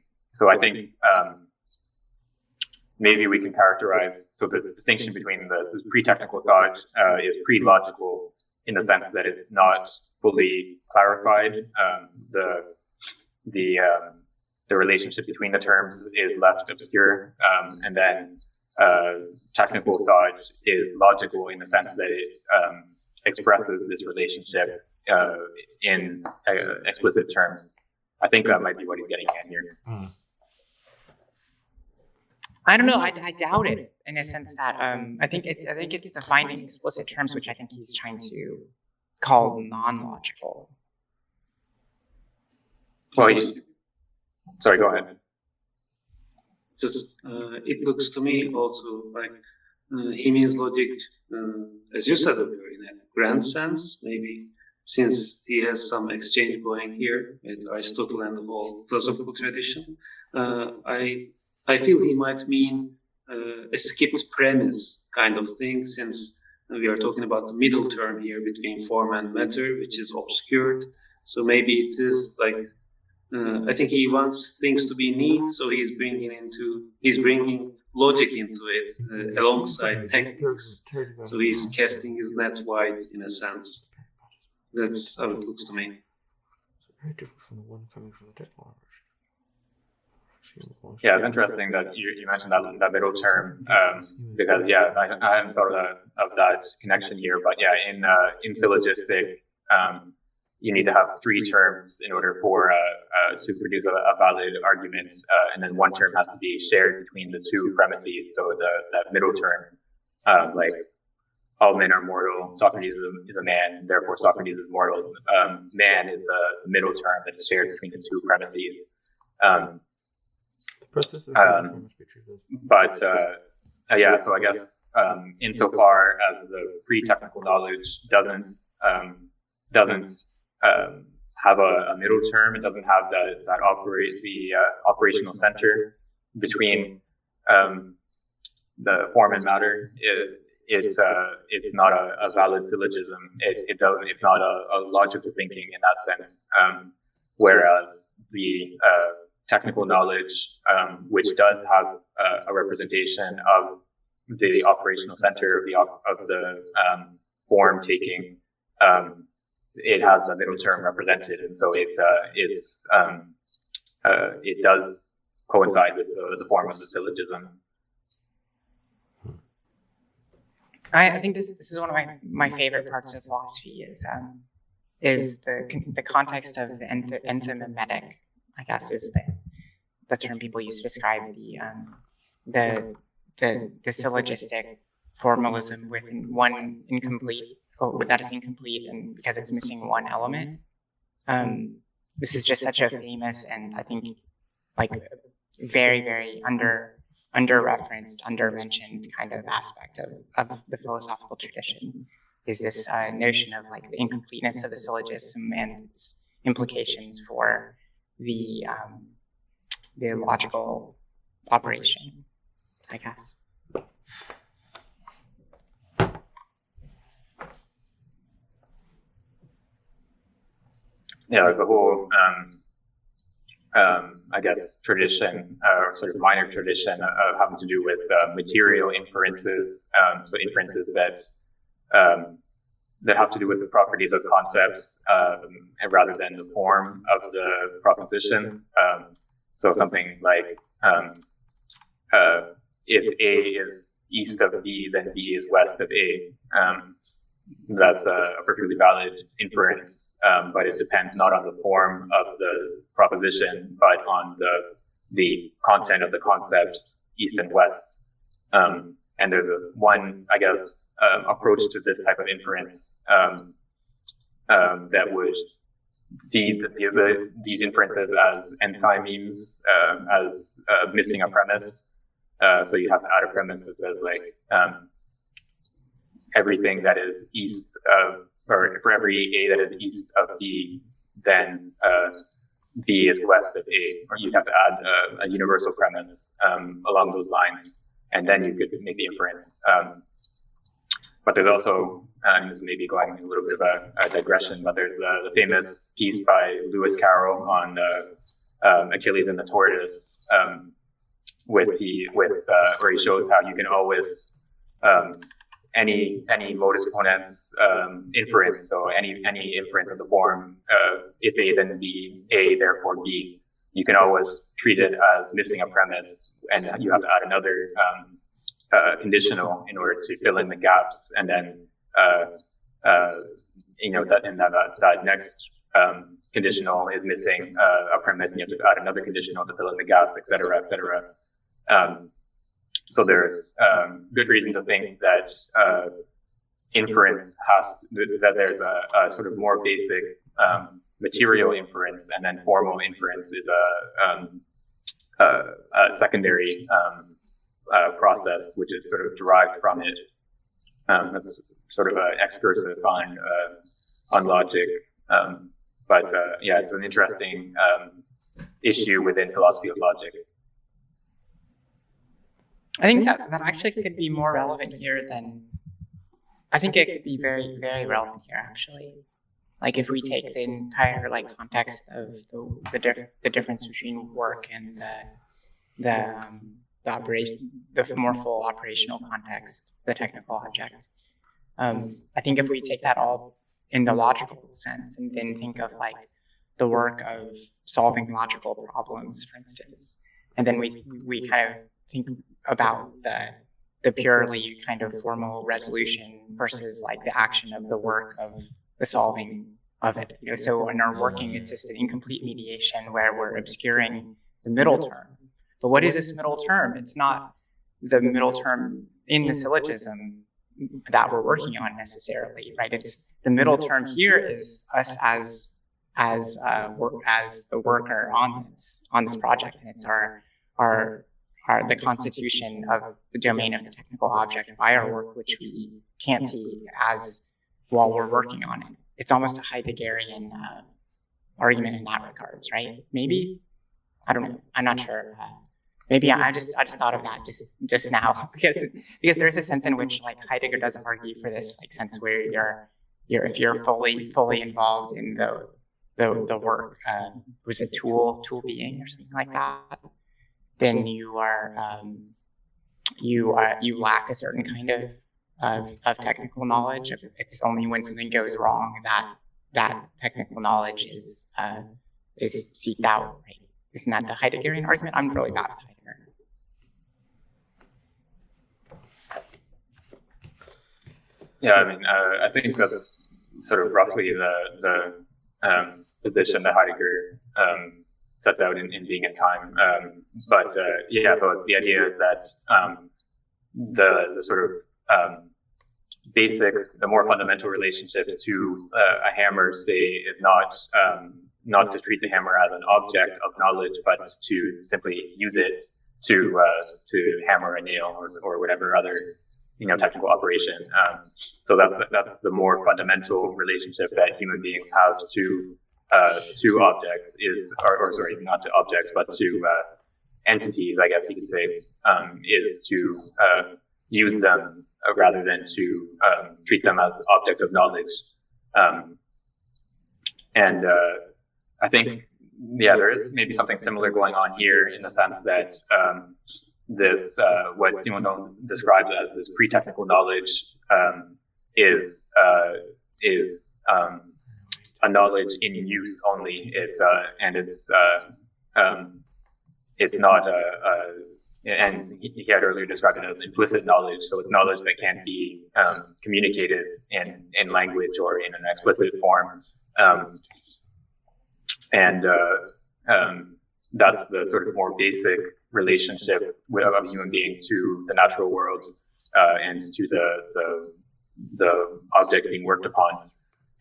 A: maybe we can characterize, so the distinction between the pre-technical thought is pre-logical in the sense that it's not fully clarified. The relationship between the terms is left obscure, and then technical thought is logical in the sense that it expresses this relationship in explicit terms. I think that might be what he's getting at here.
D: I don't know. I doubt it in a sense that I think it's defined in explicit terms, which I think he's trying to call non-logical.
A: Well, sorry, go ahead.
B: Just it looks to me also like he means logic, as you said earlier, in a grand sense, maybe, since he has some exchange going here with Aristotle and the whole philosophical tradition. I feel he might mean a skipped premise kind of thing, since we are talking about the middle term here between form and matter, which is obscured. So maybe it is like, I think he wants things to be neat, so he's bringing logic into it alongside techniques. So he's casting his net wide in a sense. That's how it looks to me.
C: Very different from the one coming from the technical.
A: Yeah, it's interesting that you mentioned that middle term, because I hadn't thought of that connection here, but in syllogistic, you need to have three terms in order for to produce a valid argument, and then one term has to be shared between the two premises. So that middle term, like all men are mortal, Socrates is a man, therefore Socrates is mortal. Man is the middle term that is shared between the two premises. So I guess insofar as the pre-technical knowledge doesn't have a middle term, it doesn't have the operational center between the form and matter. It's not a valid syllogism. It's not a logical thinking in that sense. Whereas the technical knowledge, which does have a representation of the operational center of the form taking. It has the middle term represented, and so it does coincide with the form of the syllogism.
D: I think this is one of my favorite parts of philosophy is the context of the enthymetic, I guess, is the term people use to describe the syllogistic formalism with one incomplete, or that is incomplete, and because it's missing one element. This is just such a famous and I think like very, very under-referenced, under-mentioned kind of aspect of the philosophical tradition, is this notion of like the incompleteness of the syllogism and its implications for the logical operation, I guess.
A: Yeah, there's a whole, I guess, tradition, or sort of minor tradition of having to do with material inferences, so inferences that have to do with the properties of concepts rather than the form of the propositions. So something like if A is east of B, then B is west of A. That's a perfectly valid inference, but it depends not on the form of the proposition, but on the content of the concepts east and west. And there's one, I guess, approach to this type of inference that would see these inferences as enthymemes, as missing a premise. So you have to add a premise that says like, everything that is east of, or for every A that is east of B, then B is west of A, or you'd have to add a universal premise along those lines, and then you could make the inference. But there's also, and this may be going a little bit of a digression, but there's the famous piece by Lewis Carroll on Achilles and the Tortoise, where he shows how you can always any modus ponens inference, so any inference of the form if A then B, A therefore B, you can always treat it as missing a premise, and you have to add another conditional in order to fill in the gaps, and then that next conditional is missing a premise, and you have to add another conditional to fill in the gap, et cetera, et cetera. So there's good reason to think that inference that there's a sort of more basic material inference, and then formal inference is a secondary process, which is sort of derived from it. That's sort of an excursus on logic. But it's an interesting issue within philosophy of logic.
D: I think that actually could be more relevant here than, I think it could be very, very relevant here, actually. Like if we take the entire context of the difference between work and the operation, the more full operational context, the technical object. I think if we take that all in the logical sense, and then think of the work of solving logical problems, for instance, and then we kind of think about the purely kind of formal resolution versus the action of the work of the solving of it. So in our working, it's just an incomplete mediation where we're obscuring the middle term. But what is this middle term? It's not the middle term in the syllogism that we're working on necessarily, right? It's the middle term here is us as the worker on this project, and it's the constitution of the domain of the technical object by our work, which we can't see as while we're working on it. It's almost a Heideggerian argument in that regards, right? Maybe, I don't know. I'm not sure. Maybe I just thought of that just now because there's a sense in which Heidegger doesn't argue for this sense where if you're fully involved in the work was a tool being or something like that, then you lack a certain kind of technical knowledge. It's only when something goes wrong that technical knowledge is seeked out, right? Isn't that the Heideggerian argument? I'm really bad at Heidegger.
A: Yeah, I mean, I think that's sort of roughly the position that Heidegger sets out in Being and Time. But yeah, so the idea is that the sort of basic, the more fundamental relationship to a hammer, say, is not to treat the hammer as an object of knowledge, but to simply use it to hammer a nail or whatever other technical operation. So that's the more fundamental relationship that human beings have to objects or sorry, not to objects, but to entities, I guess you could say, is to use them rather than to treat them as objects of knowledge. And I think, yeah, there is maybe something similar going on here in the sense that this, what Simondon describes as this pre-technical knowledge, is a knowledge in use only. It's not and he had earlier described it as implicit knowledge. So it's knowledge that can't be communicated in language or in an explicit form. That's the sort of more basic relationship of a human being to the natural world and to the object being worked upon.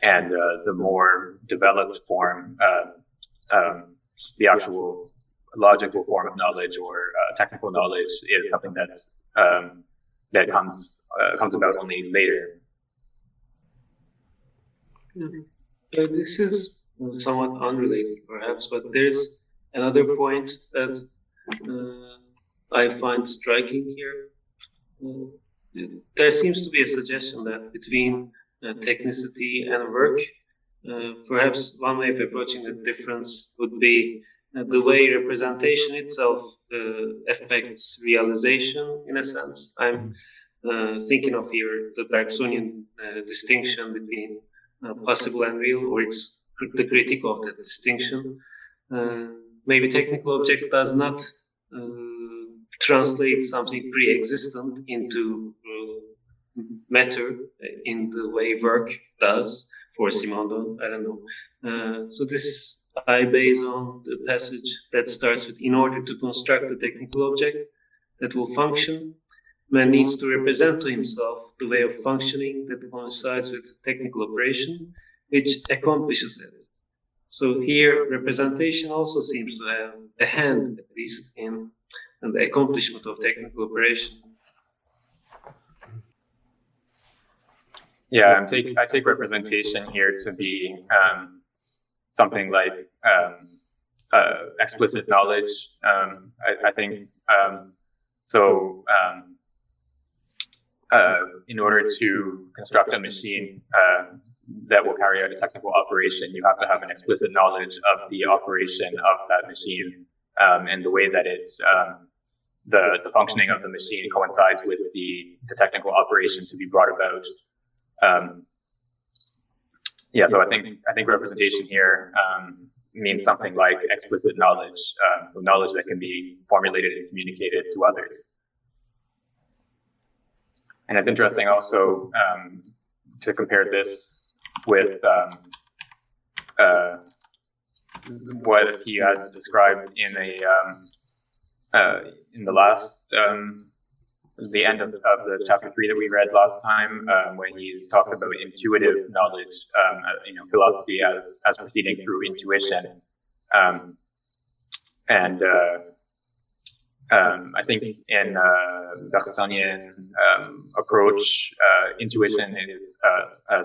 A: And the more developed form, the actual logical form of knowledge or technical knowledge is something that comes about only later.
B: This is somewhat unrelated, perhaps, but there's another point that I find striking here. There seems to be a suggestion that between technicity and work, perhaps one way of approaching the difference would be the way representation itself affects realization, in a sense. I'm thinking of here the Bergsonian distinction between possible and real, or it's the critique of that distinction. Maybe technical object does not translate something pre-existent into matter in the way work does for Simondon. I don't know. So this I base on the passage that starts with, in order to construct a technical object that will function, man needs to represent to himself the way of functioning that coincides with technical operation, which accomplishes it. So here, representation also seems to have a hand, at least, in the accomplishment of technical operation.
A: Yeah, I take representation here to be something like explicit knowledge. I think so. In order to construct a machine that will carry out a technical operation, you have to have an explicit knowledge of the operation of that machine and the way that the functioning of the machine coincides with the technical operation to be brought about. Yeah, so I think representation here means something like explicit knowledge, so knowledge that can be formulated and communicated to others. And it's interesting also to compare this with what he had described in the last the end of the chapter 3 that we read last time, when he talks about intuitive knowledge, philosophy as proceeding through intuition, I think in Bergsonian approach, intuition is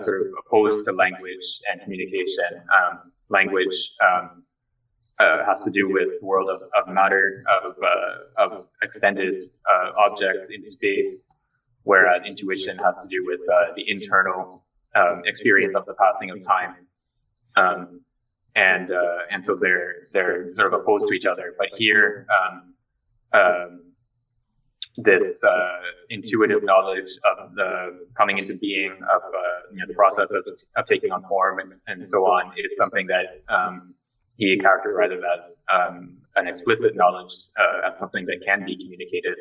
A: sort of opposed to language and communication. Language has to do with the world of matter, of extended objects in space, whereas intuition has to do with the internal experience of the passing of time. and so they're sort of opposed to each other. But here, this intuitive knowledge of the coming into being of the process of taking on form and so on is something that he characterizes as an explicit knowledge, as something that can be communicated.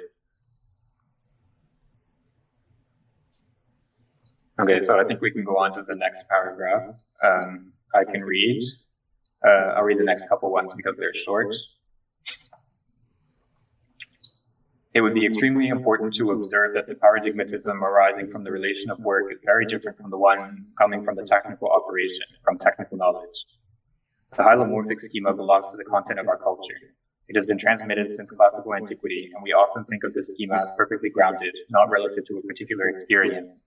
A: Okay, so I think we can go on to the next paragraph. I can read. I'll read the next couple ones because they're short. It would be extremely important to observe that the paradigmatism arising from the relation of work is very different from the one coming from the technical operation, from technical knowledge. The hylomorphic schema belongs to the content of our culture. It has been transmitted since classical antiquity, and we often think of this schema as perfectly grounded, not relative to a particular experience,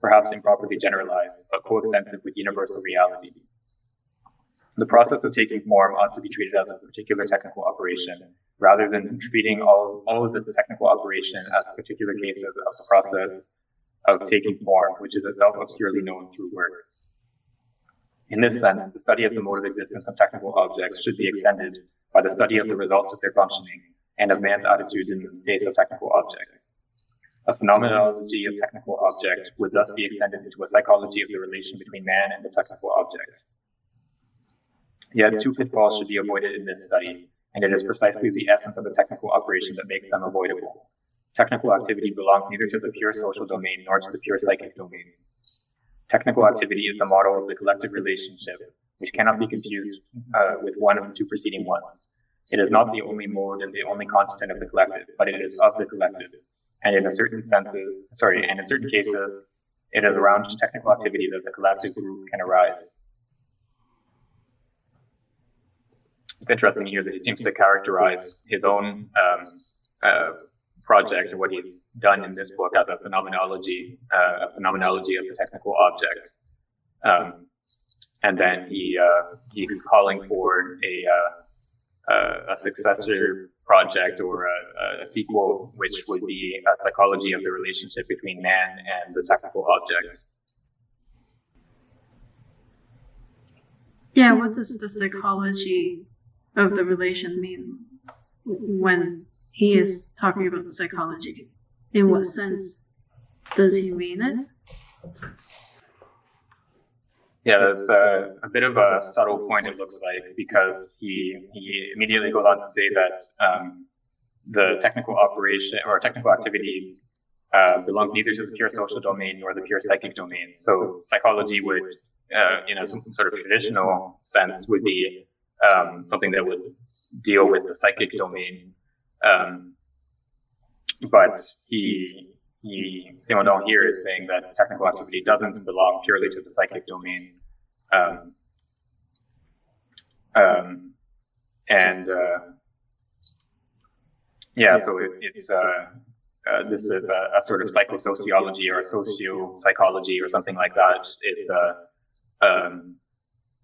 A: perhaps improperly generalized, but coextensive with universal reality. The process of taking form ought to be treated as a particular technical operation, rather than treating all of the technical operation as particular cases of the process of taking form, which is itself obscurely known through work. In this sense, the study of the mode of existence of technical objects should be extended by the study of the results of their functioning and of man's attitudes in the face of technical objects. A phenomenology of technical object would thus be extended into a psychology of the relation between man and the technical object. Yet two pitfalls should be avoided in this study, and it is precisely the essence of the technical operation that makes them avoidable. Technical activity belongs neither to the pure social domain nor to the pure psychic domain. Technical activity is the model of the collective relationship, which cannot be confused with one of the two preceding ones. It is not the only mode and the only content of the collective, but it is of the collective, and in certain cases, it is around technical activity that the collective group can arise. It's interesting here that he seems to characterize his own project, or what he's done in this book, as a phenomenology of the technical object. And then he's calling for a successor project or a sequel, which would be a psychology of the relationship between man and the technical object.
E: Yeah, what does the psychology of the relation mean when he is talking about the psychology? In what sense does he mean it?
A: Yeah, that's a bit of a subtle point, it looks like, because he immediately goes on to say that the technical operation or technical activity belongs neither to the pure social domain nor the pure psychic domain. So psychology would, in some sort of traditional sense, would be something that would deal with the psychic domain. But Simondon here is saying that technical activity doesn't belong purely to the psychic domain. So it's this is a sort of psychosociology or socio-psychology or something like that. It's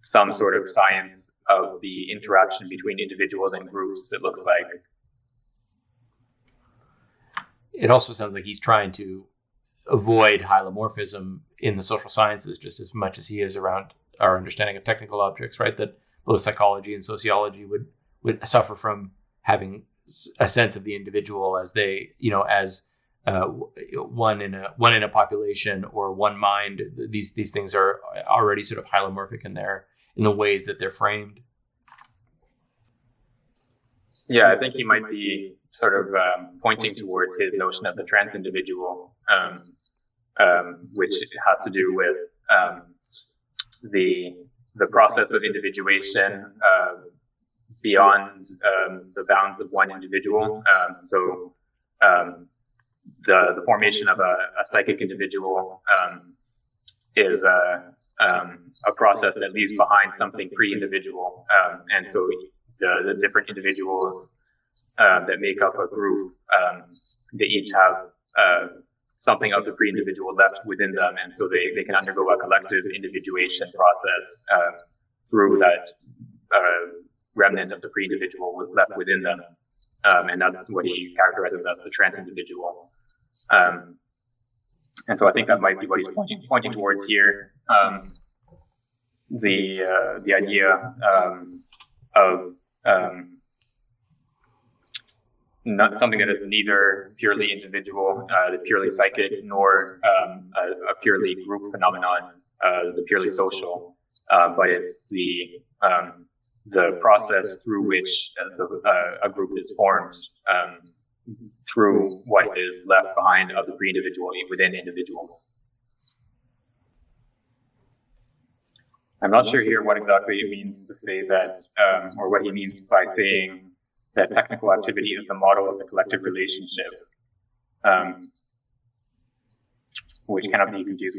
A: some sort of science of the interaction between individuals and groups, it looks like.
C: It also sounds like he's trying to avoid hylomorphism in the social sciences just as much as he is around our understanding of technical objects, right? That both psychology and sociology would suffer from having a sense of the individual as they, as one in a population or one mind. These things are already sort of hylomorphic in the ways that they're framed.
A: Yeah, I think he might be sort of pointing towards his notion of the trans-individual, which has to do with the process of individuation beyond the bounds of one individual. The formation of a psychic individual is a process that leaves behind something pre-individual, and so the different individuals that make up a group, they each have something of the pre-individual left within them, and so they can undergo a collective individuation process through that remnant of the pre-individual left within them, and that's what he characterizes as the trans-individual. And so I think that might be what he's pointing towards here. the idea of not something that is neither purely individual, the purely psychic, nor a purely group phenomenon, the purely social, but it's the process through which a group is formed through what is left behind of the pre-individual within individuals. I'm not sure here what exactly it means to say that, or what he means by saying that technical activity is the model of the collective relationship, which cannot be confused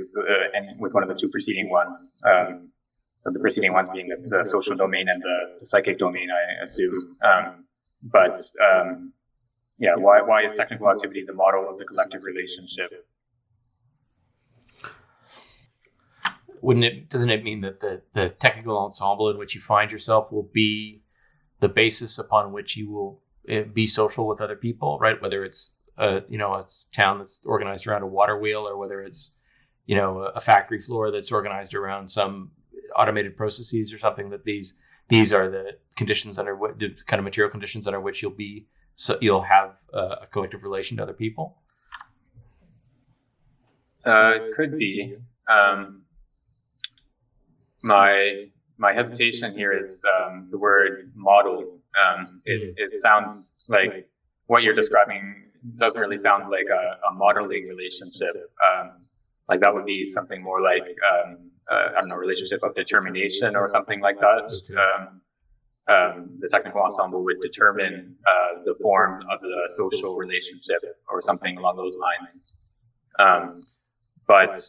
A: with one of the two preceding ones. The preceding ones being the social domain and the psychic domain, I assume. Yeah, why is technical activity the model of the collective relationship?
C: Doesn't it mean that the technical ensemble in which you find yourself will be the basis upon which you will be social with other people, right? Whether it's a town that's organized around a water wheel, or whether it's a factory floor that's organized around some automated processes or something, that these are the conditions under what the kind of material conditions under which you'll have a collective relation to other people.
A: Could be. My hesitation here is the word model. It sounds like what you're describing doesn't really sound like a modeling relationship. Like that would be something more like I don't know, relationship of determination or something like that. Okay. The technical ensemble would determine the form of the social relationship or something along those lines. But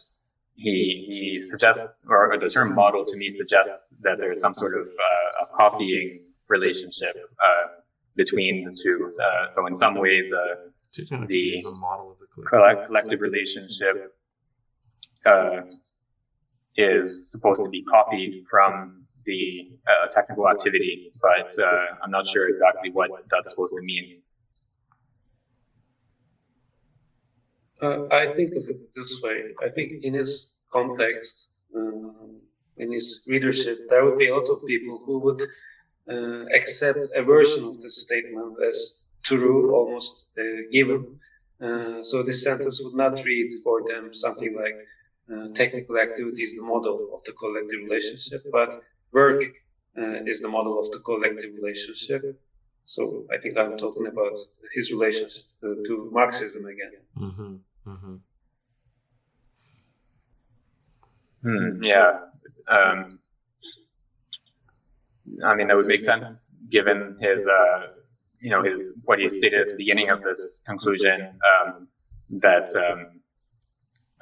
A: he suggests, or the term model to me suggests that there's some sort of a copying relationship between the two. So in some way, the
C: model of the
A: collective relationship is supposed to be copied from the technical activity, but I'm not sure exactly what that's supposed to mean.
B: I think of it this way. I think in its context, in his readership, there would be a lot of people who would accept a version of this statement as true, almost given. So this sentence would not read for them something like technical activity is the model of the collective relationship, but work is the model of the collective relationship. So I think I'm talking about his relationship to Marxism again.
C: Mm-hmm. Mm-hmm.
A: Yeah. I mean, that would make sense given his, his what he stated at the beginning of this conclusion, that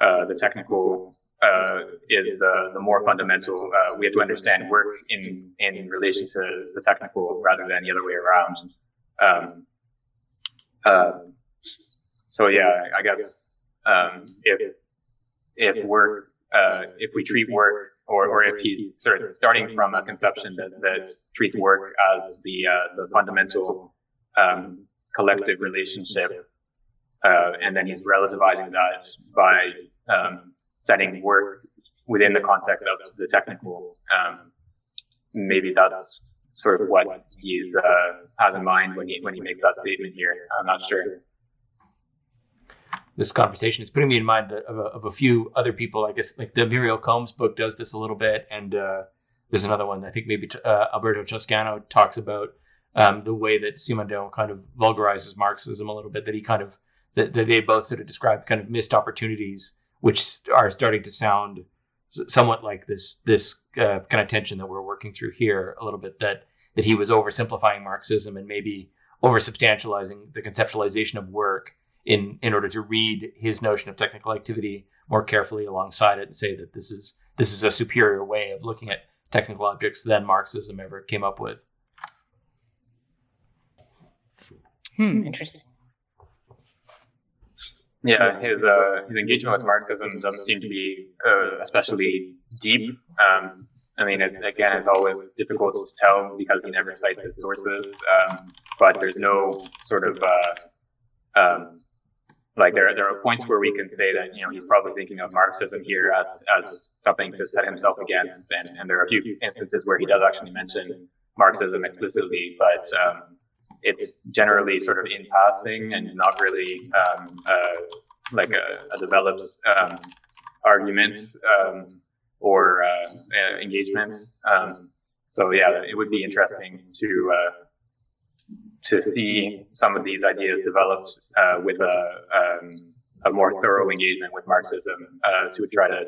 A: the technical is the more fundamental. We have to understand work in relation to the technical rather than the other way around. So yeah, I guess if work, if we treat work, or if he's sort of starting from a conception that treats work as the fundamental collective relationship, and then he's relativizing that by setting work within the context of the technical. Maybe that's sort of what he's has in mind when he makes that statement here. I'm not sure.
C: This conversation is putting me in mind of a few other people. I guess like the Muriel Combs book does this a little bit, and there's another one. I think maybe Alberto Toscano talks about the way that Simondon kind of vulgarizes Marxism a little bit. That he kind of that they both sort of describe kind of missed opportunities, which are starting to sound somewhat like this kind of tension that we're working through here a little bit. That he was oversimplifying Marxism and maybe oversubstantializing the conceptualization of work in order to read his notion of technical activity more carefully alongside it and say that this is a superior way of looking at technical objects than Marxism ever came up with.
D: Interesting.
A: Yeah, his engagement with Marxism doesn't seem to be especially deep. I mean, it's always difficult to tell because he never cites his sources, but there's no sort of like there are points where we can say that he's probably thinking of Marxism here as something to set himself against, and there are a few instances where he does actually mention Marxism explicitly, but it's generally sort of in passing and not really like a developed argument or engagements. So yeah, it would be interesting to see some of these ideas developed with a more thorough engagement with Marxism to try to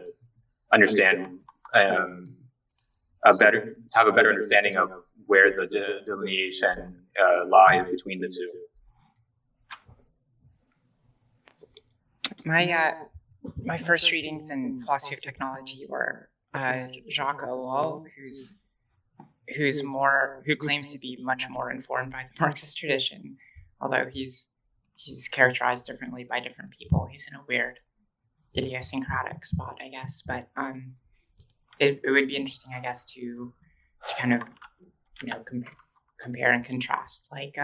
A: understand have a better understanding of where the delineation lies between the two.
D: My first readings in philosophy of technology were Jacques Ellul, who claims to be much more informed by the Marxist tradition, although he's characterized differently by different people. He's in a weird idiosyncratic spot, I guess. But it would be interesting, I guess, to kind of compare and contrast, like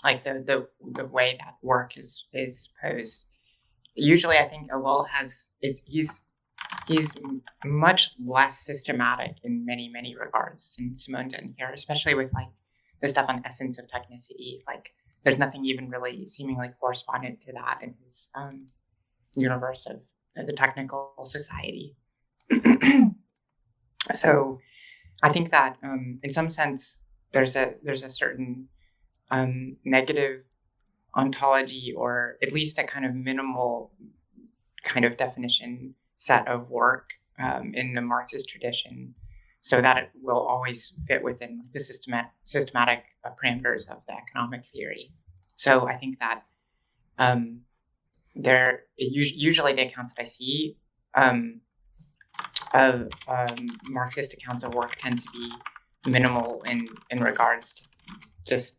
D: like the way that work is posed. Usually, I think Ellul he's much less systematic in many regards in Simondon here, especially with like the stuff on essence of technicity. Like there's nothing even really seemingly correspondent to that in his universe of the technical society. So I think that in some sense there's a certain negative ontology, or at least a kind of minimal kind of definition set of work in the Marxist tradition, so that it will always fit within the systematic parameters of the economic theory. So I think that usually the accounts that I see of Marxist accounts of work tend to be minimal in regards to just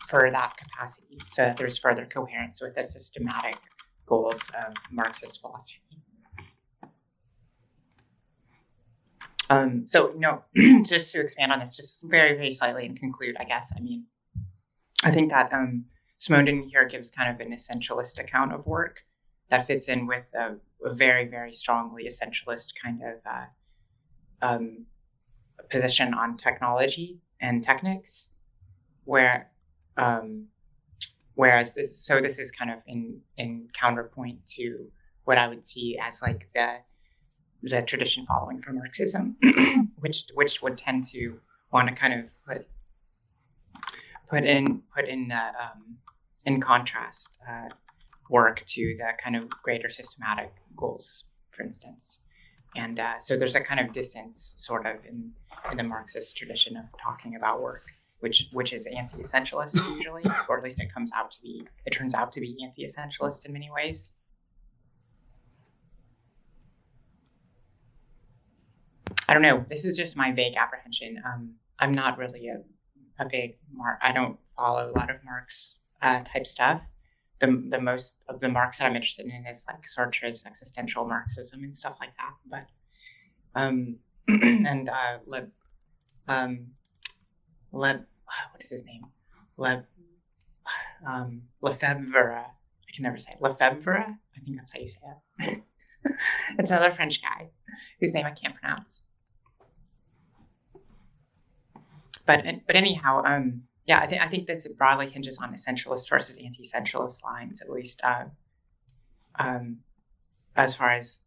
D: for that capacity, so that there's further coherence with the systematic goals of Marxist philosophy. So, just to expand on this just very slightly and conclude, I guess, I think that Simondon here gives kind of an essentialist account of work that fits in with a very strongly essentialist kind of position on technology and techniques, whereas this is kind of in counterpoint to what I would see as like the tradition following from Marxism, which would tend to want to kind of put in contrast work to the kind of greater systematic goals, for instance. And so there's a kind of distance sort of in the Marxist tradition of talking about work, which is anti-essentialist usually, or at least it turns out to be anti-essentialist in many ways. I don't know. This is just my vague apprehension. I'm not really a big I don't follow a lot of Marx type stuff. The most of the Marx that I'm interested in is like Sartre's existential Marxism and stuff like that. But and what is his name? Lefebvre. I can never say it. Lefebvre. I think that's how you say it. It's another French guy whose name I can't pronounce. But anyhow, yeah, I think this broadly hinges on essentialist versus anti-essentialist lines, at least as far as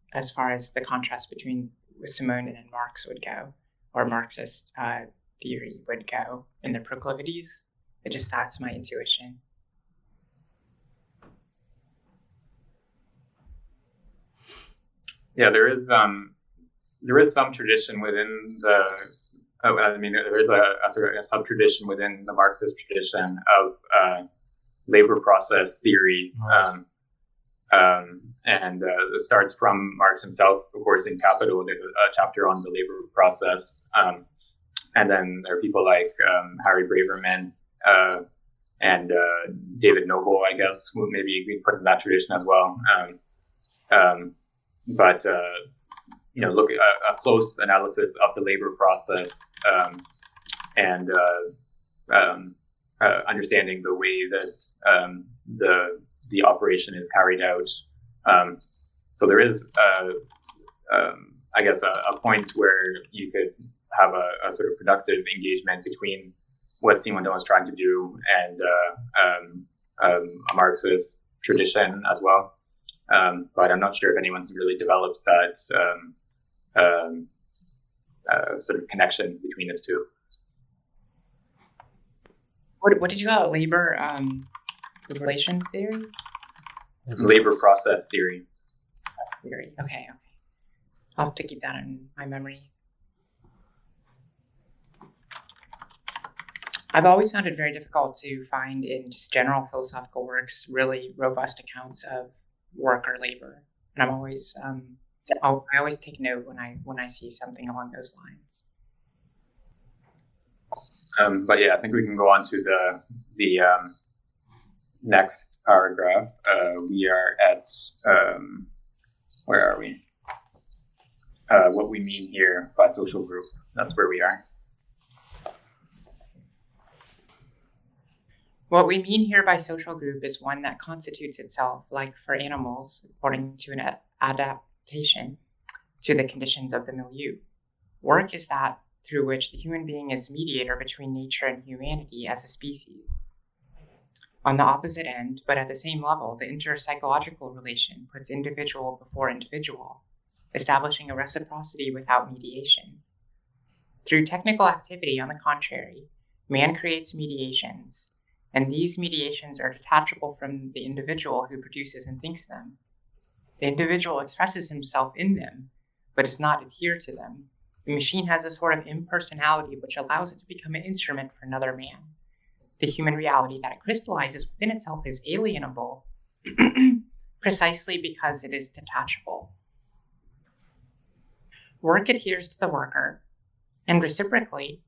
D: the contrast between Simondon and Marx would go, or Marxist theory would go in the proclivities. That's my intuition.
A: Yeah, there is some tradition within the. There is a sort of sub-tradition within the Marxist tradition of labor process theory, and it starts from Marx himself, of course, in Capital. There's a chapter on the labor process, and then there are people like Harry Braverman and David Noble, I guess, who maybe we put in that tradition as well. But look at a close analysis of the labor process and understanding the way that the the operation is carried out. So there is, I guess, a point where you could have a sort of productive engagement between what Simondon is trying to do and a Marxist tradition as well. But I'm not sure if anyone's really developed that sort of connection between the two.
D: What did you call it? Labor relations theory?
A: Labor process theory.
D: Theory. Okay. I'll have to keep that in my memory. I've always found it very difficult to find in just general philosophical works really robust accounts of work or labor, and I'm always I always take note when I see something along those lines.
A: But yeah, I think we can go on to the next paragraph. We are at where are we? What we mean here by social group. That's where we are.
D: What we mean here by social group is one that constitutes itself, like for animals, according to an adaptation to the conditions of the milieu. Work is that through which the human being is mediator between nature and humanity as a species. On the opposite end, but at the same level, the interpsychological relation puts individual before individual, establishing a reciprocity without mediation. Through technical activity, on the contrary, man creates mediations, and these mediations are detachable from the individual who produces and thinks them. The individual expresses himself in them, but does not adhere to them. The machine has a sort of impersonality which allows it to become an instrument for another man. The human reality that it crystallizes within itself is alienable, precisely because it is detachable. Work adheres to the worker, and reciprocally,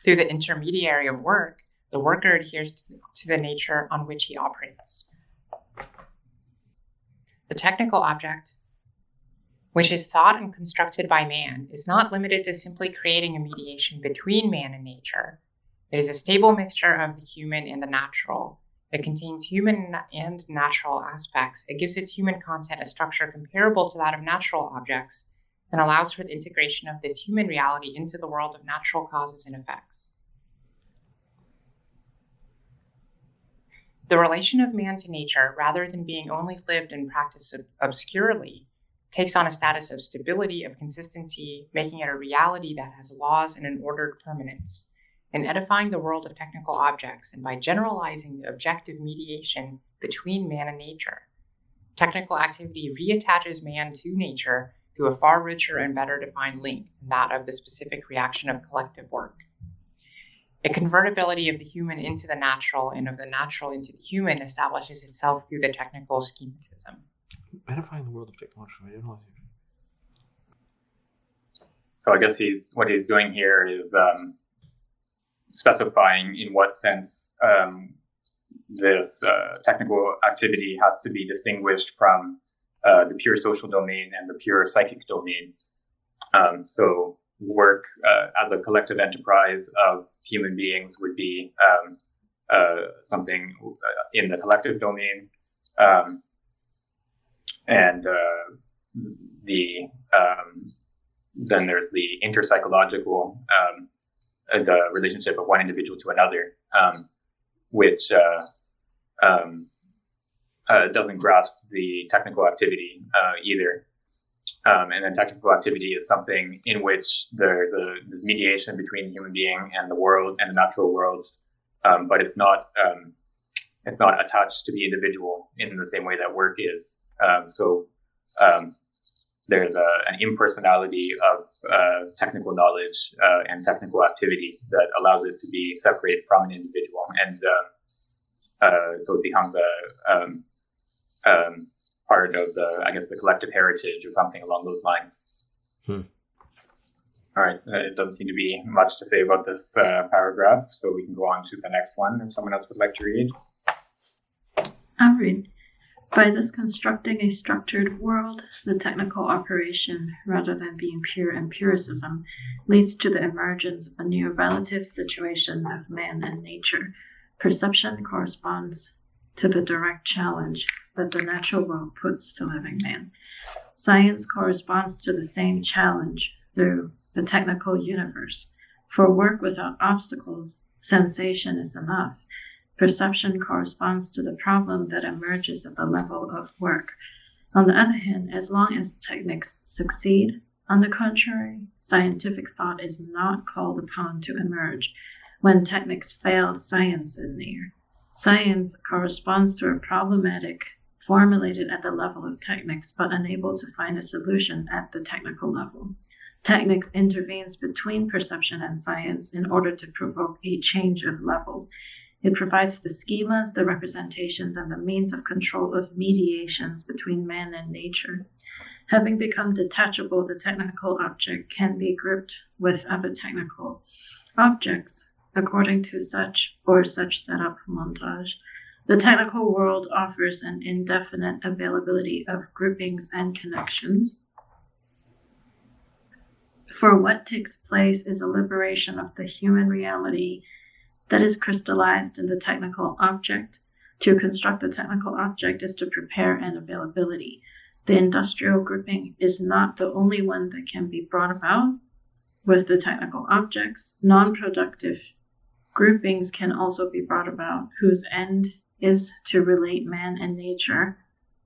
D: through the intermediary of work, the worker adheres to the nature on which he operates. The technical object, which is thought and constructed by man, is not limited to simply creating a mediation between man and nature. It is a stable mixture of the human and the natural. It contains human and natural aspects. It gives its human content a structure comparable to that of natural objects, and allows for the integration of this human reality into the world of natural causes and effects. The relation of man to nature, rather than being only lived and practiced obscurely, takes on a status of stability, of consistency, making it a reality that has laws and an ordered permanence. In edifying the world of technical objects, and by generalizing the objective mediation between man and nature, technical activity reattaches man to nature through a far richer and better defined link than that of the specific reaction of collective work. A convertibility of the human into the natural and of the natural into the human establishes itself through the technical schematism.
C: Edifying the world of technology. I don't know.
A: So I guess what he's doing here is specifying in what sense this technical activity has to be distinguished from the pure social domain and the pure psychic domain. So work as a collective enterprise of human beings would be something in the collective domain, and then there's the interpsychological, the relationship of one individual to another, which doesn't grasp the technical activity either. And then technical activity is something in which there's mediation between the human being and the world and the natural world, but it's not attached to the individual in the same way that work is. So there's an impersonality of technical knowledge and technical activity that allows it to be separated from an individual, and so it becomes part of the collective heritage or something along those lines. All right, it doesn't seem to be much to say about this paragraph, so we can go on to the next one if someone else would like to read.
E: I'll read. By this constructing a structured world, the technical operation, rather than being pure empiricism, leads to the emergence of a new relative situation of man and nature. Perception corresponds to the direct challenge that the natural world puts to living man. Science corresponds to the same challenge through the technical universe. For work without obstacles, sensation is enough. Perception corresponds to the problem that emerges at the level of work. On the other hand, as long as techniques succeed, on the contrary, scientific thought is not called upon to emerge. When techniques fail, science is near. Science corresponds to a problematic formulated at the level of techniques, but unable to find a solution at the technical level. Techniques intervenes between perception and science in order to provoke a change of level. It provides the schemas, the representations, and the means of control of mediations between man and nature. Having become detachable, the technical object can be grouped with other technical objects according to such or such setup montage. The technical world offers an indefinite availability of groupings and connections. For what takes place is a liberation of the human reality that is crystallized in the technical object. To construct the technical object is to prepare an availability. The industrial grouping is not the only one that can be brought about with the technical objects. Non-productive groupings can also be brought about, whose end is to relate man and nature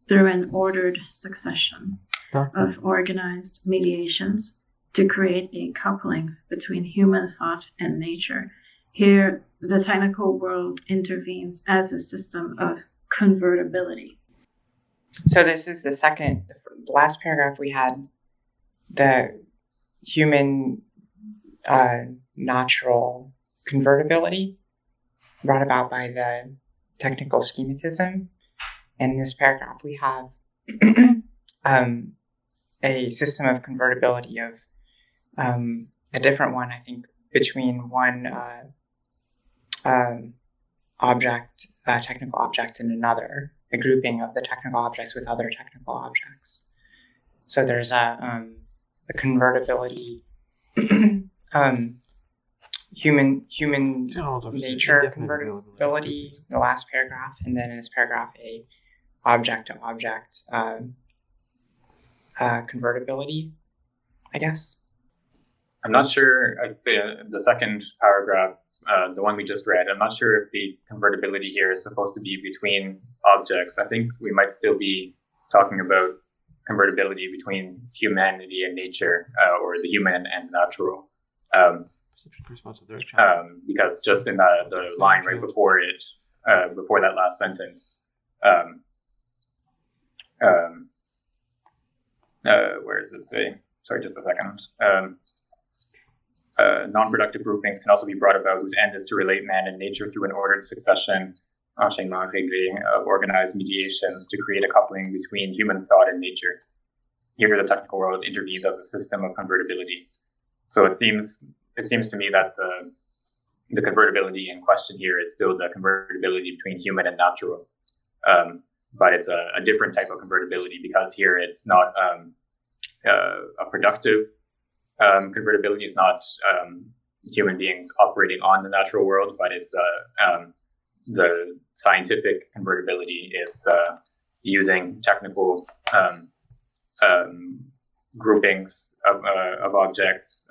E: through an ordered succession of organized mediations to create a coupling between human thought and nature. Here, the technical world intervenes as a system of convertibility.
D: So this is the last paragraph we had the human natural convertibility brought about by the technical schematism. And in this paragraph, we have a system of convertibility of a different one, I think, between one technical object and another, a grouping of the technical objects with other technical objects. So there's a convertibility, human nature convertibility, the last paragraph, and then in this paragraph, a object-to-object convertibility, I guess.
A: I'm not sure if the second paragraph, the one we just read, I'm not sure if the convertibility here is supposed to be between objects. I think we might still be talking about convertibility between humanity and nature, or the human and natural. Because just in the line right before it, before that last sentence, where does it say? Sorry, just a second. Non-productive groupings can also be brought about whose end is to relate man and nature through an ordered succession, enchaînement réglé, of organized mediations to create a coupling between human thought and nature. Here, the technical world intervenes as a system of convertibility. So it seems to me that the convertibility in question here is still the convertibility between human and natural, but it's a different type of convertibility, because here it's not a productive convertibility. It's not human beings operating on the natural world, but it's the scientific convertibility is using technical groupings of objects,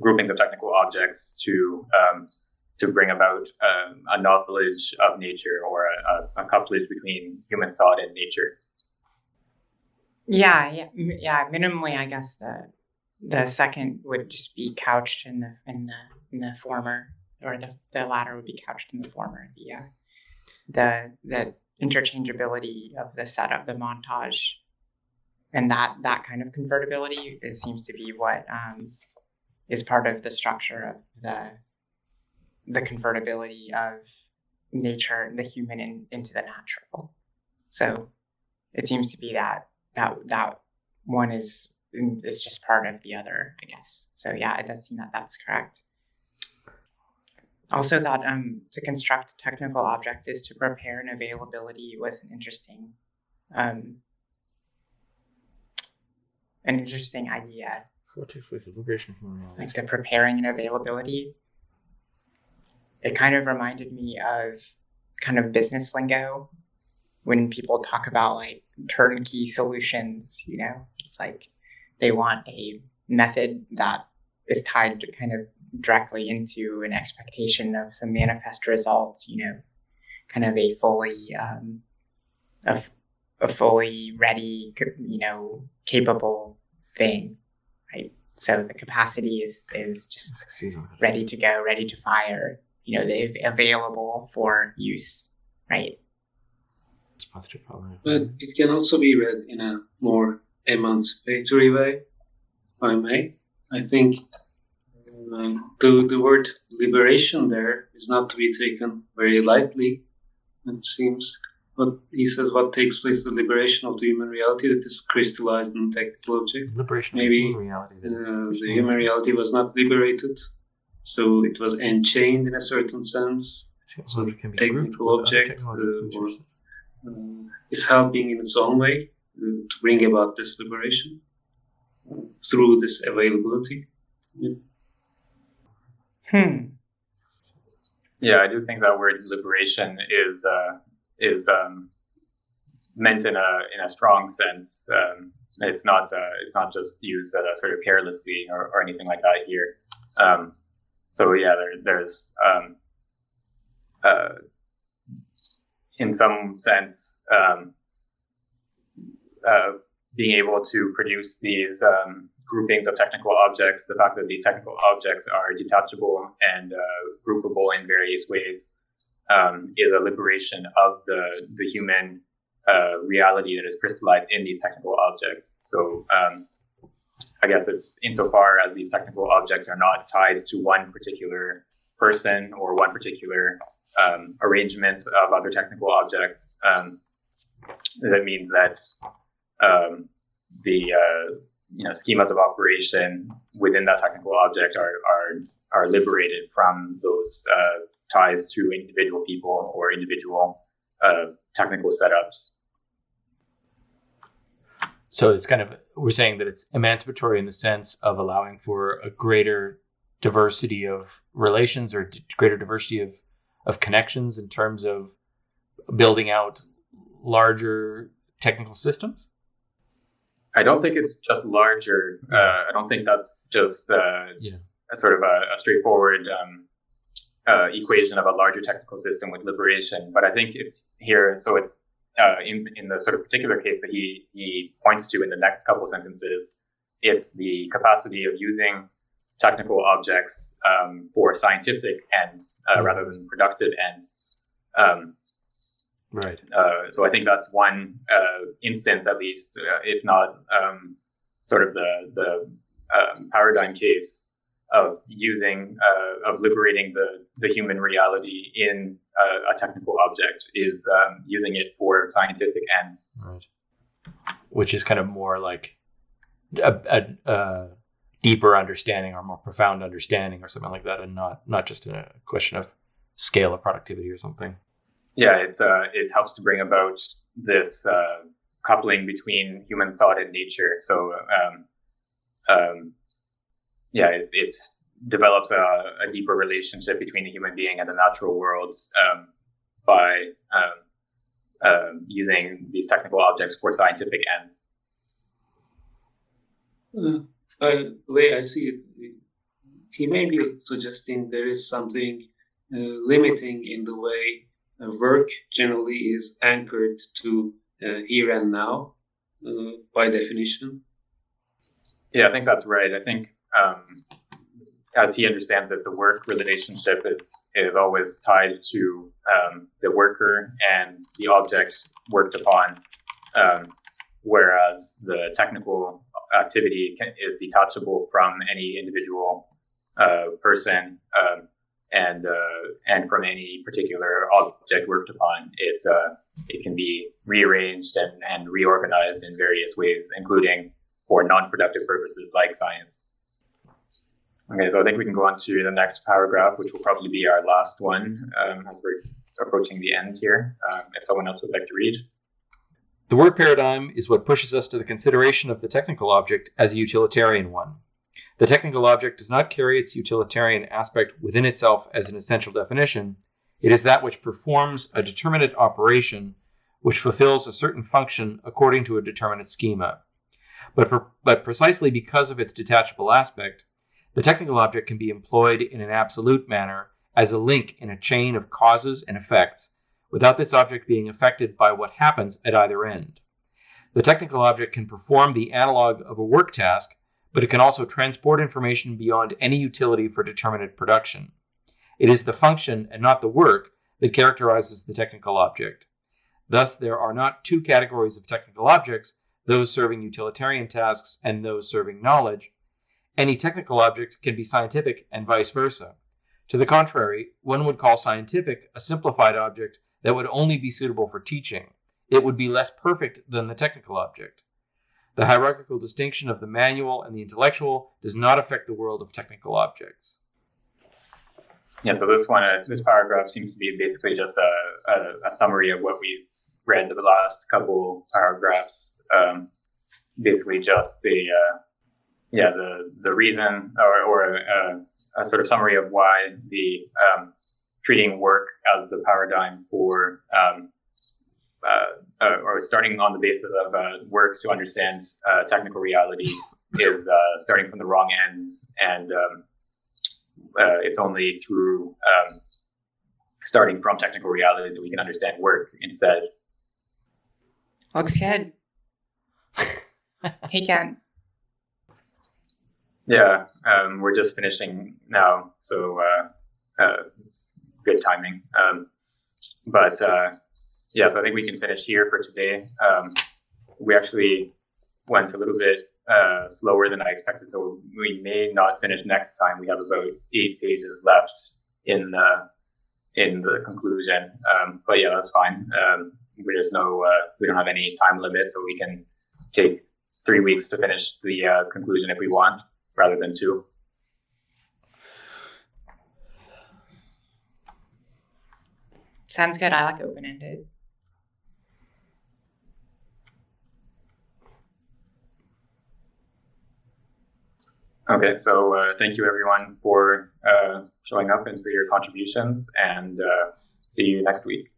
A: groupings of technical objects to bring about a knowledge of nature, or a couplage between human thought and nature.
D: Yeah. Minimally, I guess the second would just be couched in the former, or the latter would be couched in the former. The interchangeability of the setup, the montage, and that kind of convertibility seems to be what is part of the structure of the convertibility of nature, the human into the natural. So it seems to be that one is just part of the other, I guess. So yeah, it does seem that that's correct. Also thought to construct a technical object is to prepare an availability was an interesting idea.
C: What takes place with liberation of human
D: Like the preparing an availability. It kind of reminded me of kind of business lingo when people talk about like turnkey solutions, you know, it's like they want a method that is tied to kind of directly into an expectation of some manifest results, you know, kind of a fully a fully ready, you know, capable thing, right? So the capacity is just ready to go, ready to fire, you know, they're available for use, right?
B: But it can also be read in a more emancipatory way, if I may. I think the word liberation there is not to be taken very lightly, it seems. But he says what takes place is the liberation of the human reality that is crystallized in the technical object.
C: Liberation
B: Maybe
C: of human reality.
B: The human reality was not liberated, so it was enchained in a certain sense. So technical object is helping in its own way to bring about this liberation through this availability.
A: Yeah, I do think that word liberation is meant in a strong sense. It's not just used sort of carelessly or anything like that here. So yeah, there's in some sense being able to produce these groupings of technical objects, the fact that these technical objects are detachable and groupable in various ways is a liberation of the human reality that is crystallized in these technical objects. So I guess it's insofar as these technical objects are not tied to one particular person or one particular arrangement of other technical objects, that means that the schemas of operation within that technical object are liberated from those ties to individual people or individual technical setups.
C: So it's kind of, we're saying that it's emancipatory in the sense of allowing for a greater diversity of relations or greater diversity of connections in terms of building out larger technical systems?
A: I don't think it's just larger. I don't think that's just a sort of a straightforward equation of a larger technical system with liberation. But I think it's here. So it's in the sort of particular case that he points to in the next couple of sentences, it's the capacity of using technical objects for scientific ends rather than productive ends.
C: Right.
A: So I think that's one instance, at least, if not sort of the paradigm case of using, of liberating the human reality in a technical object is using it for scientific ends.
C: Right. Which is kind of more like a deeper understanding or more profound understanding or something like that, and not just a question of scale of productivity or something.
A: Yeah, it helps to bring about this coupling between human thought and nature. So it develops a deeper relationship between the human being and the natural world by using these technical objects for scientific ends.
B: The way I see it, he may be suggesting there is something limiting in the way work generally is anchored to here and now, by definition.
A: Yeah, I think that's right. I think as he understands it, the work relationship is always tied to the worker and the object worked upon, whereas the technical activity is detachable from any individual person and from any particular object worked upon. It can be rearranged and reorganized in various ways, including for non-productive purposes like science. Okay, so I think we can go on to the next paragraph, which will probably be our last one as we're approaching the end here. If someone else would like to read.
C: The work paradigm is what pushes us to the consideration of the technical object as a utilitarian one. The technical object does not carry its utilitarian aspect within itself as an essential definition. It is that which performs a determinate operation, which fulfills a certain function according to a determinate schema. But precisely because of its detachable aspect, the technical object can be employed in an absolute manner as a link in a chain of causes and effects, without this object being affected by what happens at either end. The technical object can perform the analog of a work task, but it can also transport information beyond any utility for determinate production. It is the function and not the work that characterizes the technical object. Thus, there are not two categories of technical objects, those serving utilitarian tasks and those serving knowledge. Any technical object can be scientific and vice versa. To the contrary, one would call scientific a simplified object that would only be suitable for teaching. It would be less perfect than the technical object. The hierarchical distinction of the manual and the intellectual does not affect the world of technical objects.
A: Yeah, so this paragraph seems to be basically just a summary of what we've read the last couple paragraphs. Basically just the reason or a sort of summary of why the treating work as the paradigm for or starting on the basis of work to understand technical reality is starting from the wrong end, and it's only through starting from technical reality that we can understand work instead.
D: Looks good. Hey, Ken.
A: Yeah, we're just finishing now, so it's good timing. Yeah, so I think we can finish here for today. We actually went a little bit slower than I expected, so we may not finish next time. We have about 8 pages left in the conclusion. But yeah, that's fine. We don't have any time limit, so we can take 3 weeks to finish the conclusion if we want, rather than 2.
D: Sounds good. I like open-ended.
A: Okay, so thank you everyone for showing up and for your contributions, and see you next week.